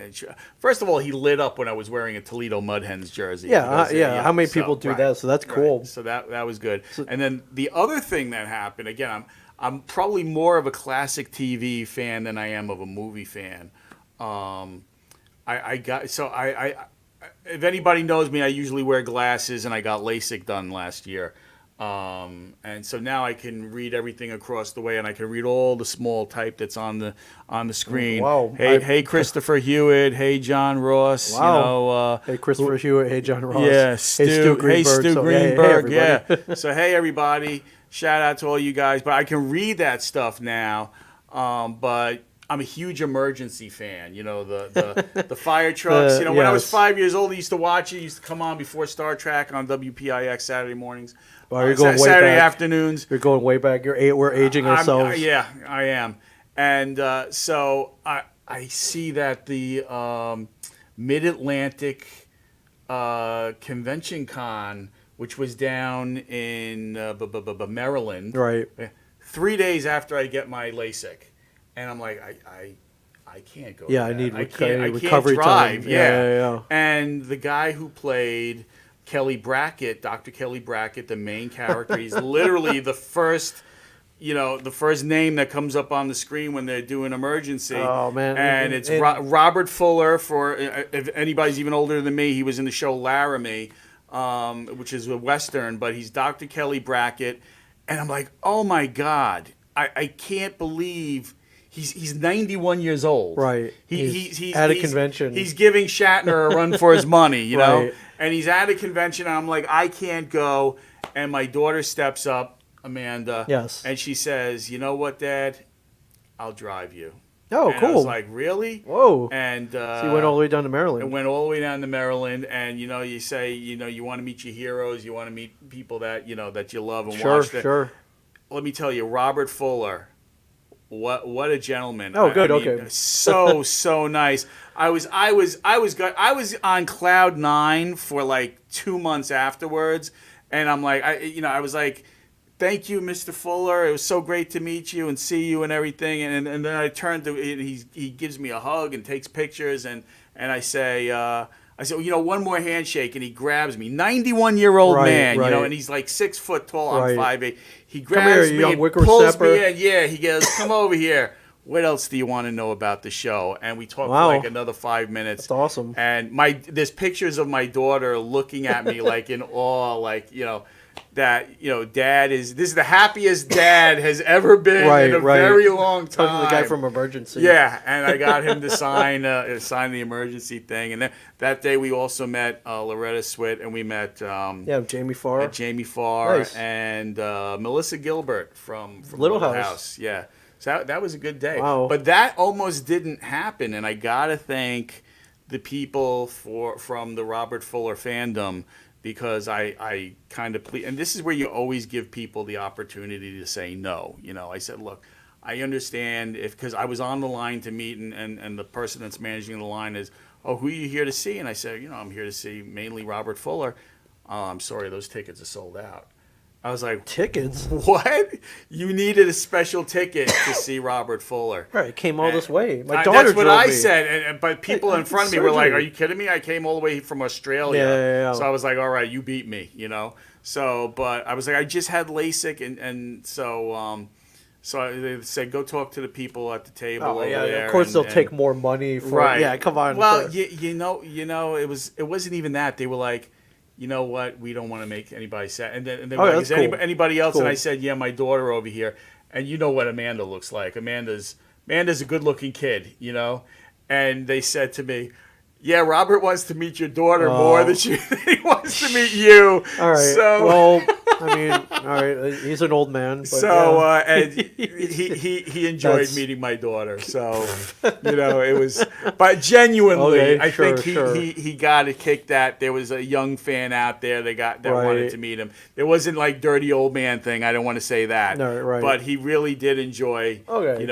first of all, he lit up when I was wearing a Toledo Mud Hens jersey.
How many people do that? So that's cool.
So that was good. And then the other thing that happened, again, I'm probably more of a classic TV fan than I am of a movie fan. If anybody knows me, I usually wear glasses, and I got LASIK done last year. And so now I can read everything across the way, and I can read all the small type that's on the screen.
Wow.
Hey, Christopher Hewitt. Hey, John Ross.
Wow. Hey, Christopher Hewitt. Hey, John Ross.
Yeah, Stu. Hey, Stu
So,
Greenberg.
hey,
Yeah. So hey, everybody. Shout out to all you guys. But I can read that stuff now. But I'm a huge emergency fan. You know, the fire trucks. You know, when I was
Yes.
5 years old, I used to watch it. It used to come on before Star Trek on WPIX Saturday mornings.
Wow, you're going way
Saturday
back.
afternoons.
You're going way back. We're aging ourselves.
Yeah, I am. And so I see that the Mid-Atlantic Convention Con, which was down in Maryland,
Right.
3 days after I get my LASIK, and I'm like, I can't go.
Yeah,
to
I
that.
need
I
recovery
can't drive.
time.
Yeah.
Yeah.
And the guy who played Kelly Brackett, Dr. Kelly Brackett, the main character, he's literally the first name that comes up on the screen when they're doing emergency.
Oh, man.
And it's Robert Fuller. For if anybody's even older than me, he was in the show Laramie, which is a Western, but he's Dr. Kelly Brackett. And I'm like, oh my God, I can't believe he's 91 years old.
Right.
He's
at a convention.
He's giving Shatner a run for his money, you know?
Right.
And he's at a convention, and I'm like, I can't go. And my daughter steps up, Amanda.
Yes.
And she says, you know what, Dad? I'll drive you.
Oh,
and
cool.
I was like, really?
Whoa.
And
So you went all the way down to Maryland.
It went all the way down to Maryland, and you say, you want to meet your heroes, you want to meet people that that you love and watch.
Sure.
Let me tell you, Robert Fuller, what a gentleman.
Oh, good.
I mean,
Okay.
So nice. I was on cloud nine for like 2 months afterwards, and I'm like, I was like, thank you, Mr. Fuller. It was so great to meet you and see you and everything. And then I turned to he gives me a hug and takes pictures, and I say, one more handshake, and he grabs me. 91-year-old man,
right.
and he's like 6 foot tall. I'm
Right.
5'8". He
Come
grabs
here,
me
young
and
Wicker
pulls
Stepper.
me in. Yeah, he goes, come over here. What else do you want to know about the show? And we talked
Wow.
for like another 5 minutes.
That's awesome.
And there's pictures of my daughter looking at me like in awe, like, that, Dad this is the happiest Dad has ever been
Right,
in a
right.
very long time.
Talking to the guy from Emergency.
Yeah, and I got him to sign the emergency thing. And then that day we also met Loretta Swit, and we met
Jamie Farr.
Jamie Farr
Nice.
and Melissa Gilbert from
Little
Little
House.
House. Yeah, so that was a good day.
Wow.
But that almost didn't happen, and I gotta thank the people from the Robert Fuller fandom, because I kind of and this is where you always give people the opportunity to say no. I said, look, I understand because I was on the line to meet, and the person that's managing the line is, oh, who are you here to see? And I said, I'm here to see mainly Robert Fuller. Oh, I'm sorry, those tickets are sold out. I was like,
Tickets?
what? You needed a special ticket to see Robert Fuller.
Right, it came all this way. My daughter
That's what
drove
I
me.
said, but people
I
in front of me
had
were like,
surgery.
"Are you kidding me? I came all the way from Australia."
Yeah.
So I was like, "All right, you beat me," So, but I was like, I just had LASIK, and so they said, go talk to the people at the table
Oh,
over
yeah,
there.
of course
and,
they'll
and-
take more money for
Right.
Yeah, come on.
Well, it wasn't even that. They were like, you know what? We don't want to make anybody sad. And then they were
Oh,
like,
that's
is
cool.
anybody else?
Cool.
And I said, yeah, my daughter over here. And you know what Amanda looks like. Amanda's a good-looking kid, And they said to me, yeah, Robert wants to meet your daughter more than he wants to meet you.
All right.
So,
Well, I mean, all right. He's an old man. But yeah.
and he enjoyed
That's-
meeting my daughter. So, it was, but genuinely,
Okay,
I think
sure.
he got a kick that there was a young fan out there that
Right.
wanted to meet him. It wasn't like dirty old man thing. I don't want to say that.
No, right.
But he really did enjoy,
Okay.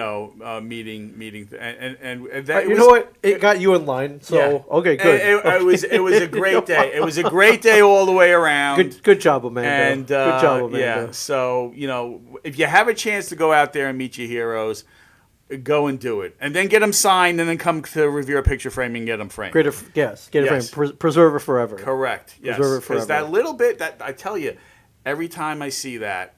meeting, and that.
You know what? It got you in line. So
Yeah.
okay, good.
It was a great day. It was a great day all the way around.
Good job, Amanda.
And
good job, Amanda.
yeah, so if you have a chance to go out there and meet your heroes, go and do it, and then get them signed, and then come to review a picture frame and get them framed.
Get it
Yes.
framed. Preserve it forever.
Correct. Yes.
Preserve it
Because
forever.
that little bit that I tell you, every time I see that,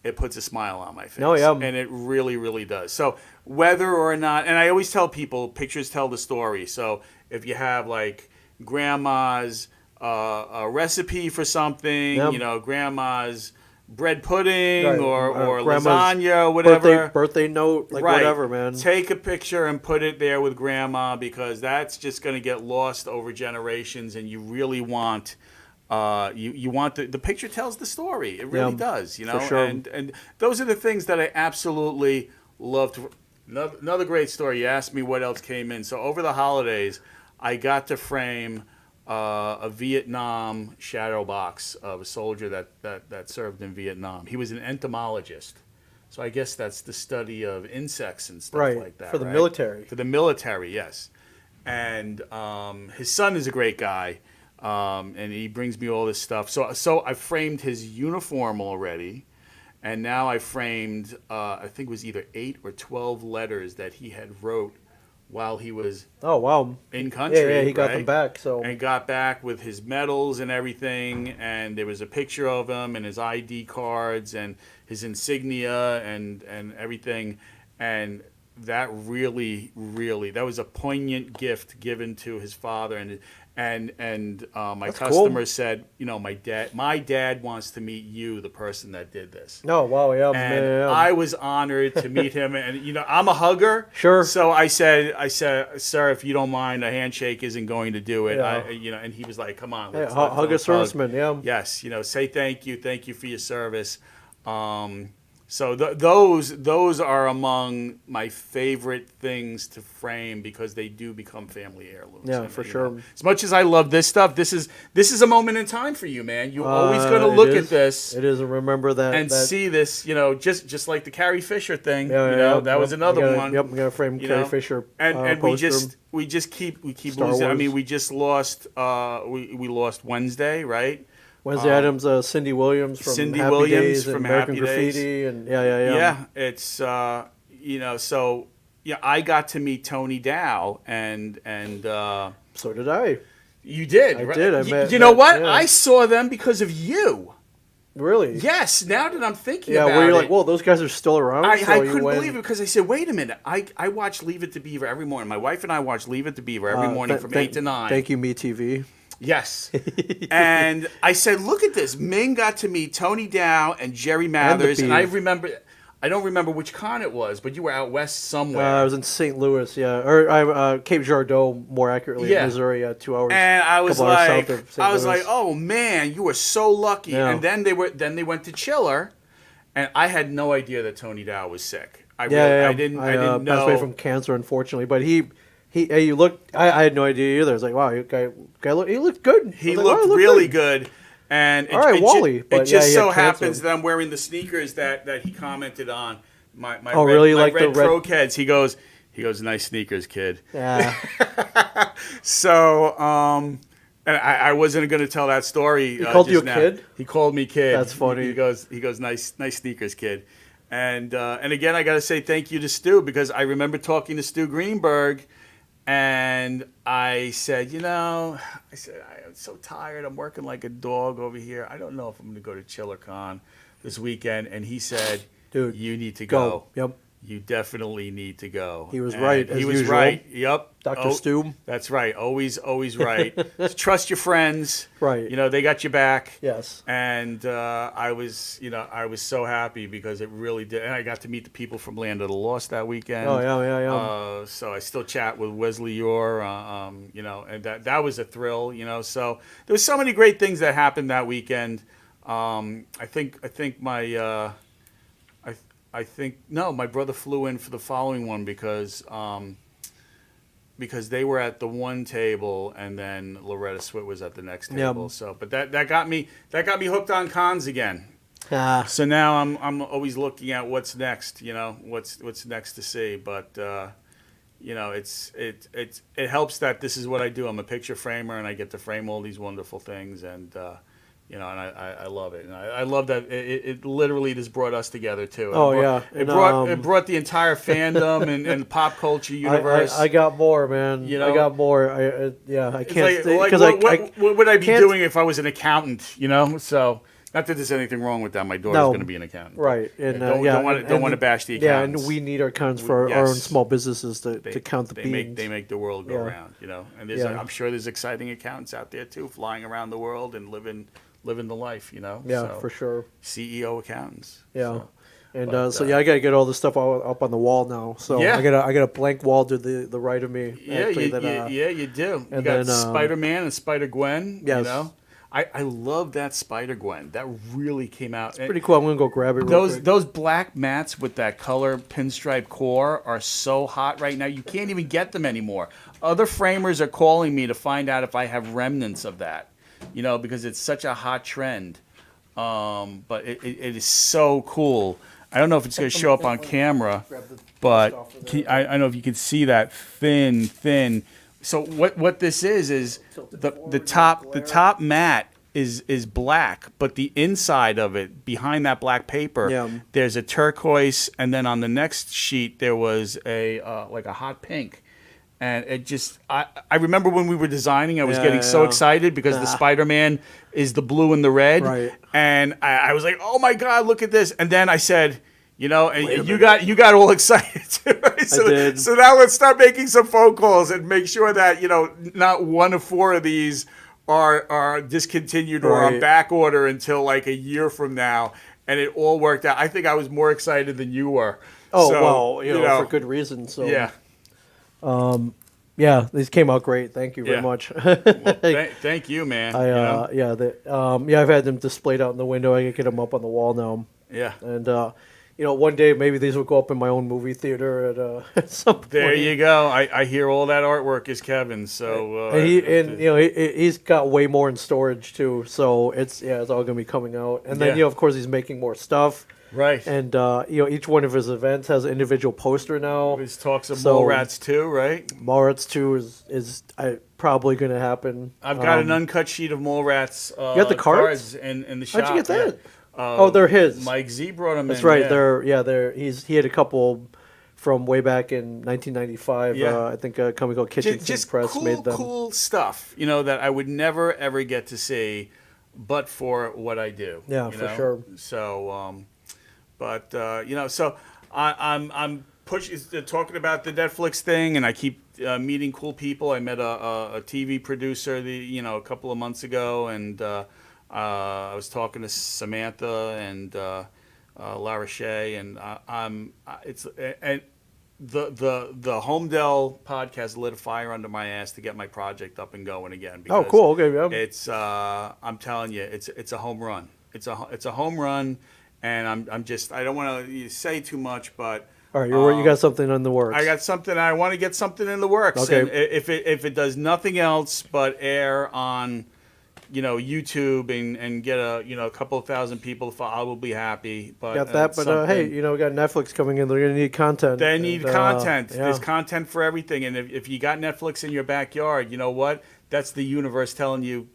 it puts a smile on my face.
Oh, yeah.
And it really, really does. So whether or not, and I always tell people, pictures tell the story. So if you have like grandma's a recipe for something,
Yep.
grandma's bread pudding
Right,
or
grandma's
lasagna or whatever.
birthday note, like
Right.
whatever, man.
Take a picture and put it there with grandma because that's just going to get lost over generations, and you really want. You want the picture tells the story. It really
Yeah,
does, you know.
for sure.
And those are the things that I absolutely love to. Another great story. You asked me what else came in. So over the holidays, I got to frame a Vietnam shadow box of a soldier that served in Vietnam. He was an entomologist. So I guess that's the study of insects and stuff
Right,
like that.
for the
right?
military.
For the military, yes. And his son is a great guy, and he brings me all this stuff. So I framed his uniform already, and now I framed, I think it was either 8 or 12 letters that he had wrote while he was
Oh wow.
in country.
Yeah, he got them
right?
back. So
And got back with his medals and everything, and there was a picture of him and his ID cards and his insignia and everything, and that really that was a poignant gift given to his father, and my
That's
customer
cool.
said, you know, my dad wants to meet you, the person that did this.
no, wow, yeah,
And
man.
I was honored to meet him, and you know I'm a hugger.
Sure.
So I said, sir, if you don't mind, a handshake isn't going to do it.
Yeah.
You know, and he was like, come on,
Yeah,
let's
hug a
let's hug.
serviceman, yeah.
Yes, you know, say thank you for your service. So those are among my favorite things to frame because they do become family heirlooms.
Yeah,
And,
for
you
sure.
know, as much as I love this stuff, this is a moment in time for you, man. You're always going to
It
look
is.
at this
It is, and remember that.
and
that,
see this, you know, just like the Carrie Fisher thing.
Yeah,
you
yeah,
know,
yeah.
that was
Yep,
another
we gotta-
one.
Yep, we got to frame
you
Carrie
know?
Fisher.
And
poster.
we keep
Star
losing. I
Wars.
mean, we just lost. We lost Wednesday, right?
Wednesday Adams, Cindy Williams from
Cindy
Happy
Williams
Days
from
and American
Happy Days.
Graffiti, and yeah.
Yeah, it's you know, so yeah, I got to meet Tony Dow, and
So did I.
you did.
I
right?
did, I
You,
met-
you know
met-
what?
yeah.
I saw them because of you.
Really?
Yes. Now that I'm thinking
Yeah,
about
where you're
it,
like, whoa, those guys are still around.
I
So you
couldn't
went-
believe it because I said, wait a minute. I watch Leave It to Beaver every morning. My wife and I watch Leave It to Beaver every morning from 8 to 9.
Thank you, MeTV.
Yes. And I said, look at this. Ming got to meet Tony Dow and Jerry Mathers. And I don't remember which con it was, but you were out west somewhere.
I was in St. Louis, yeah, or Cape Girardeau, more accurately,
Yeah.
in Missouri, 2 hours.
and I was
couple hours
like,
south of St. Louis.
oh man, you were so lucky.
Yeah.
And then they went to Chiller, and I had no idea that Tony Dow was sick. I didn't
passed
know.
away from cancer, unfortunately. But he looked. I had no idea either. I was like, wow, guy he looked good.
He
I was like, wow,
looked
he
really
good.
good. And
All right, Wally,
it
but
just
yeah, he
so
had cancer.
happens that I'm wearing the sneakers that he commented on. My
Oh, really?
my
Like the
red
red-
Pro Keds. He goes, nice sneakers, kid.
Yeah,
So, and I wasn't going to tell that story. He
called you
just
a
now.
kid?
He called me kid.
That's funny.
He goes, nice sneakers, kid. And again, I got to say thank you to Stu because I remember talking to Stu Greenberg, and I said, I'm so tired. I'm working like a dog over here. I don't know if I'm going to go to ChillerCon this weekend. And he said,
Dude,
you need to
go.
go.
Yep.
You definitely need to go.
He was
And
right,
He
as
was
usual.
right. Yep.
Dr. Stu.
That's right. Always right. Trust your friends.
Right.
You know, they got your back.
Yes.
And I was so happy because it really did. And I got to meet the people from Land of the Lost that weekend.
Oh yeah.
So I still chat with Wesley Orr, and that was a thrill, So there was so many great things that happened that weekend. My brother flew in for the following one because they were at the one table and then Loretta Swit was at the next table.
Yep.
So, but that got me hooked on cons again.
Ah,
So now I'm always looking at what's next. What's next to see. But it helps that this is what I do. I'm a picture framer and I get to frame all these wonderful things and. And I love it, and I love that it literally just brought us together too.
Oh,
It
yeah.
brought
And,
it brought the entire fandom and pop culture universe.
I got more, man.
You know?
I got more. I
It's
can't
like
because
what would I be
can't-
doing if I was an accountant? So not that there's anything wrong with that. My daughter's
No.
going to be an accountant,
Right, and
don't want to bash the
Yeah,
accountants.
and we need our accounts for our own
Yes.
small businesses to count the
they
beans.
make the world go
Yeah.
round, And there's
Yeah.
I'm sure there's exciting accountants out there too, flying around the world and living living the life, you know.
Yeah,
So,
for sure.
CEO accountants.
Yeah.
So,
And
but,
so yeah, I gotta get all this stuff up on the wall now. So
Yeah.
I got a blank wall to the right of me.
yeah,
actually,
you,
that,
you do. You
and
got
then,
Spider-Man and Spider-Gwen.
yes.
You know, I love that Spider-Gwen. That really came out.
Pretty cool. I'm gonna go grab it. Real quick.
Those black mats with that color pinstripe core are so hot right now. You can't even get them anymore. Other framers are calling me to find out if I have remnants of that, you know, because it's such a hot trend. But it is so cool. I don't know if it's going to show up on camera, but I don't know if you can see that thin. So what this is the top mat is black, but the inside of it, behind that black paper,
Yeah.
there's a turquoise, and then on the next sheet there was a like a hot pink. And it just, I remember when we were designing, I was getting so excited because the Spider-Man is the blue and the red.
Right.
And I was like, oh my God, look at this. And then I said, you know, and you got all excited too, right? So,
did.
So now let's start making some phone calls and make sure that, you know, not one of four of these are discontinued or on
Right.
back order until like a year from now. And it all worked out. I think I was more excited than you were.
Oh
So,
well, you know, for good reason. So
Yeah.
yeah, these came out great. Thank you very
Yeah.
much.
Thank you, man.
I
you know?
I've had them displayed out in the window. I can get them up on the wall now.
Yeah.
And you know, one day maybe these will go up in my own movie theater at some point.
There you go. I hear all that artwork is Kevin's. So
And you know he's got way more in storage too. So it's all gonna be coming out. And then
Yeah.
you know of course he's making more stuff.
right.
And you know each one of his events has an individual poster now.
There's talks of
so-
mole rats too, right?
Mallrats 2 is probably gonna happen.
I've got an uncut sheet of mole rats. You
got the cards?
in the shop.
How'd you get that?
Yeah.
Oh, they're his.
Mike Z brought them.
That's
in,
right.
Yeah.
He had a couple from way back in 1995.
Yeah.
I think a company called Kitchen Sink
Just
Press made them.
cool stuff, you know, that I would never ever get to see, but for what I do.
Yeah,
you
for
know?
sure.
So, but you know, so I'm pushing, talking about the Netflix thing, and I keep meeting cool people. I met a TV producer, a couple of months ago, and I was talking to Samantha and Lara Shea, and the Homedale podcast lit a fire under my ass to get my project up and going again.
Oh, cool. Okay, yeah.
It's I'm telling you, it's a home run. It's a home run, and I don't want to say too much, but
All right, you got something in the works.
I got something. I want to get something in the works.
Okay.
And if it does nothing else but air on, YouTube and get a couple of thousand people to follow, I will be happy. But
got that, but hey, we got Netflix coming in. They're gonna need content.
they need
And,
content.
yeah.
There's content for everything, and if you got Netflix in your backyard, you know what? That's the universe telling you,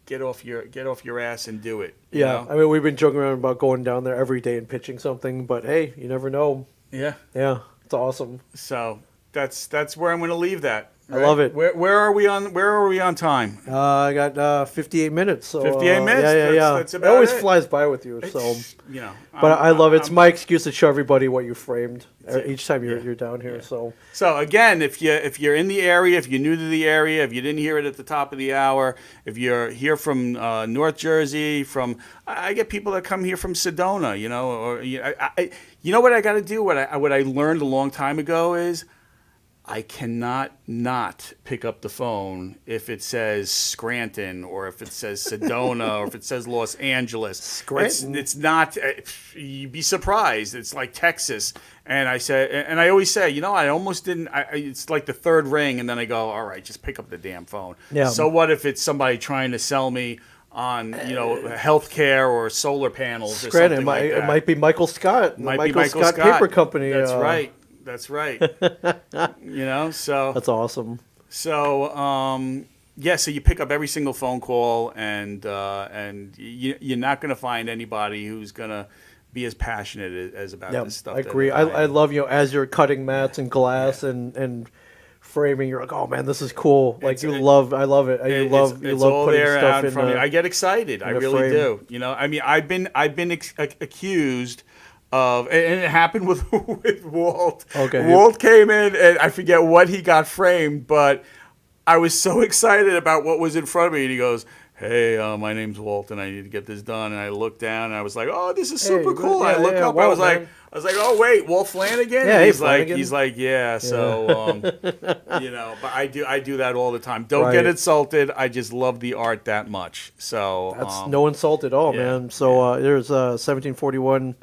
get off your ass and do it. you
Yeah,
know?
I mean, we've been joking around about going down there every day and pitching something, but hey, you never know.
Yeah.
Yeah, it's awesome.
So that's where I'm going to leave that.
I love it.
Where are we on time?
I got 58 minutes. So
58 minutes?
Yeah.
That's
it
about
always
it.
flies by with you. So,
You know,
but I love it. It's
I'm-
my excuse to show everybody what you framed
it.
each time
Yeah.
you're down here. So
So again, if you're in the area, if you're new to the area, if you didn't hear it at the top of the hour, if you're here from North Jersey, I get people that come here from Sedona, or you know what I got to do? What I learned a long time ago is I cannot not pick up the phone if it says Scranton or if it says Sedona or if it says Los Angeles.
Scranton?
It's not. You'd be surprised. It's like Texas. And I always say, I almost didn't. It's like the third ring, and then I go, all right, just pick up the damn phone.
Yeah.
So what if it's somebody trying to sell me on healthcare or solar panels or
Scranton,
something like that?
it might be Michael Scott.
Might
the
be Michael Scott
Paper Company.
That's right. That's right. So
That's awesome.
so you pick up every single phone call, and you're not going to find anybody who's going to be as passionate as about
Yeah,
this stuff.
I agree. I love as you're cutting mats and glass and framing. You're like, oh man, this is cool. Like I love it. You love
all
putting
there
stuff
out
in.
from you. I get excited. I
a
really
frame.
do. I mean, I've been accused of, and it happened with Walt.
Okay.
Walt came in, and I forget what he got framed, but I was so excited about what was in front of me, and he goes, hey, my name's Walt, and I need to get this done. And I looked down, and I was like, oh, this is
Hey,
super cool.
yeah,
I look
yeah,
up, I
Walt,
was like,
man.
oh wait, Walt Flanagan.
Yeah,
And
hey,
he's
Flanagan.
like, yeah. So, but I do that all the time. Don't get
Right.
insulted. I just love the art that much. So
That's no insult at all,
yeah,
man. So there's 1741.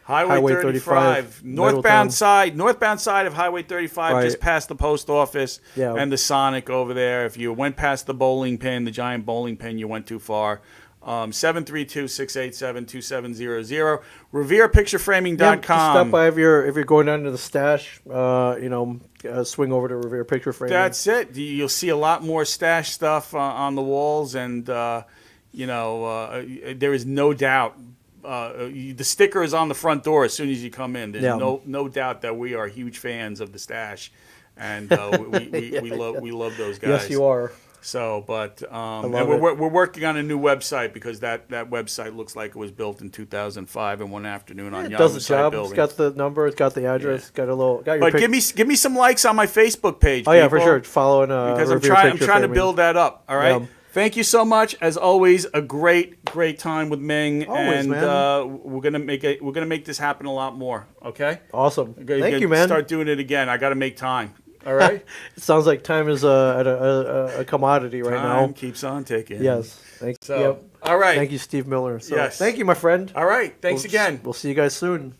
Highway
Highway
35,
35, Middletown.
northbound side of Highway 35,
Right.
just past the post office
Yeah.
and the Sonic over there. If you went past the bowling pin, the giant bowling pin, you went too far. 732-687-2700. ReverePictureFraming.com.
Yeah, just stop by if you're going down to the stash. Swing over to Revere Picture Framing.
That's it. You'll see a lot more stash stuff on the walls, and there is no doubt. The sticker is on the front door as soon as you come in. There's
Yeah.
no doubt that we are huge fans of the stash, and we love those guys.
Yes, you are.
So, but and
love
we're working on a new website because that website looks like it was built in 2005 in one afternoon on
It
Yahoo
does the
site
job.
building.
It's got the number. It's got the address. It's got a little. Got your
But
pic-
give me some likes on my Facebook page.
Oh yeah, for
people,
sure. Following
because I'm
Revere
trying
Picture
to
Framing.
build that up. All right.
Yeah.
Thank you so much. As always, a great time with Ming,
Always,
and
man.
we're gonna make this happen a lot more. Okay.
Awesome.
We're gonna
Thank you, man.
Start doing it again. I got to make time. All right.
It sounds like time is at a commodity right
Time
now.
keeps on ticking.
Yes. Thank
So,
yep.
all right.
Thank you, Steve Miller. So,
Yes.
Thank you, my friend.
All right. Thanks again.
We'll see you guys soon.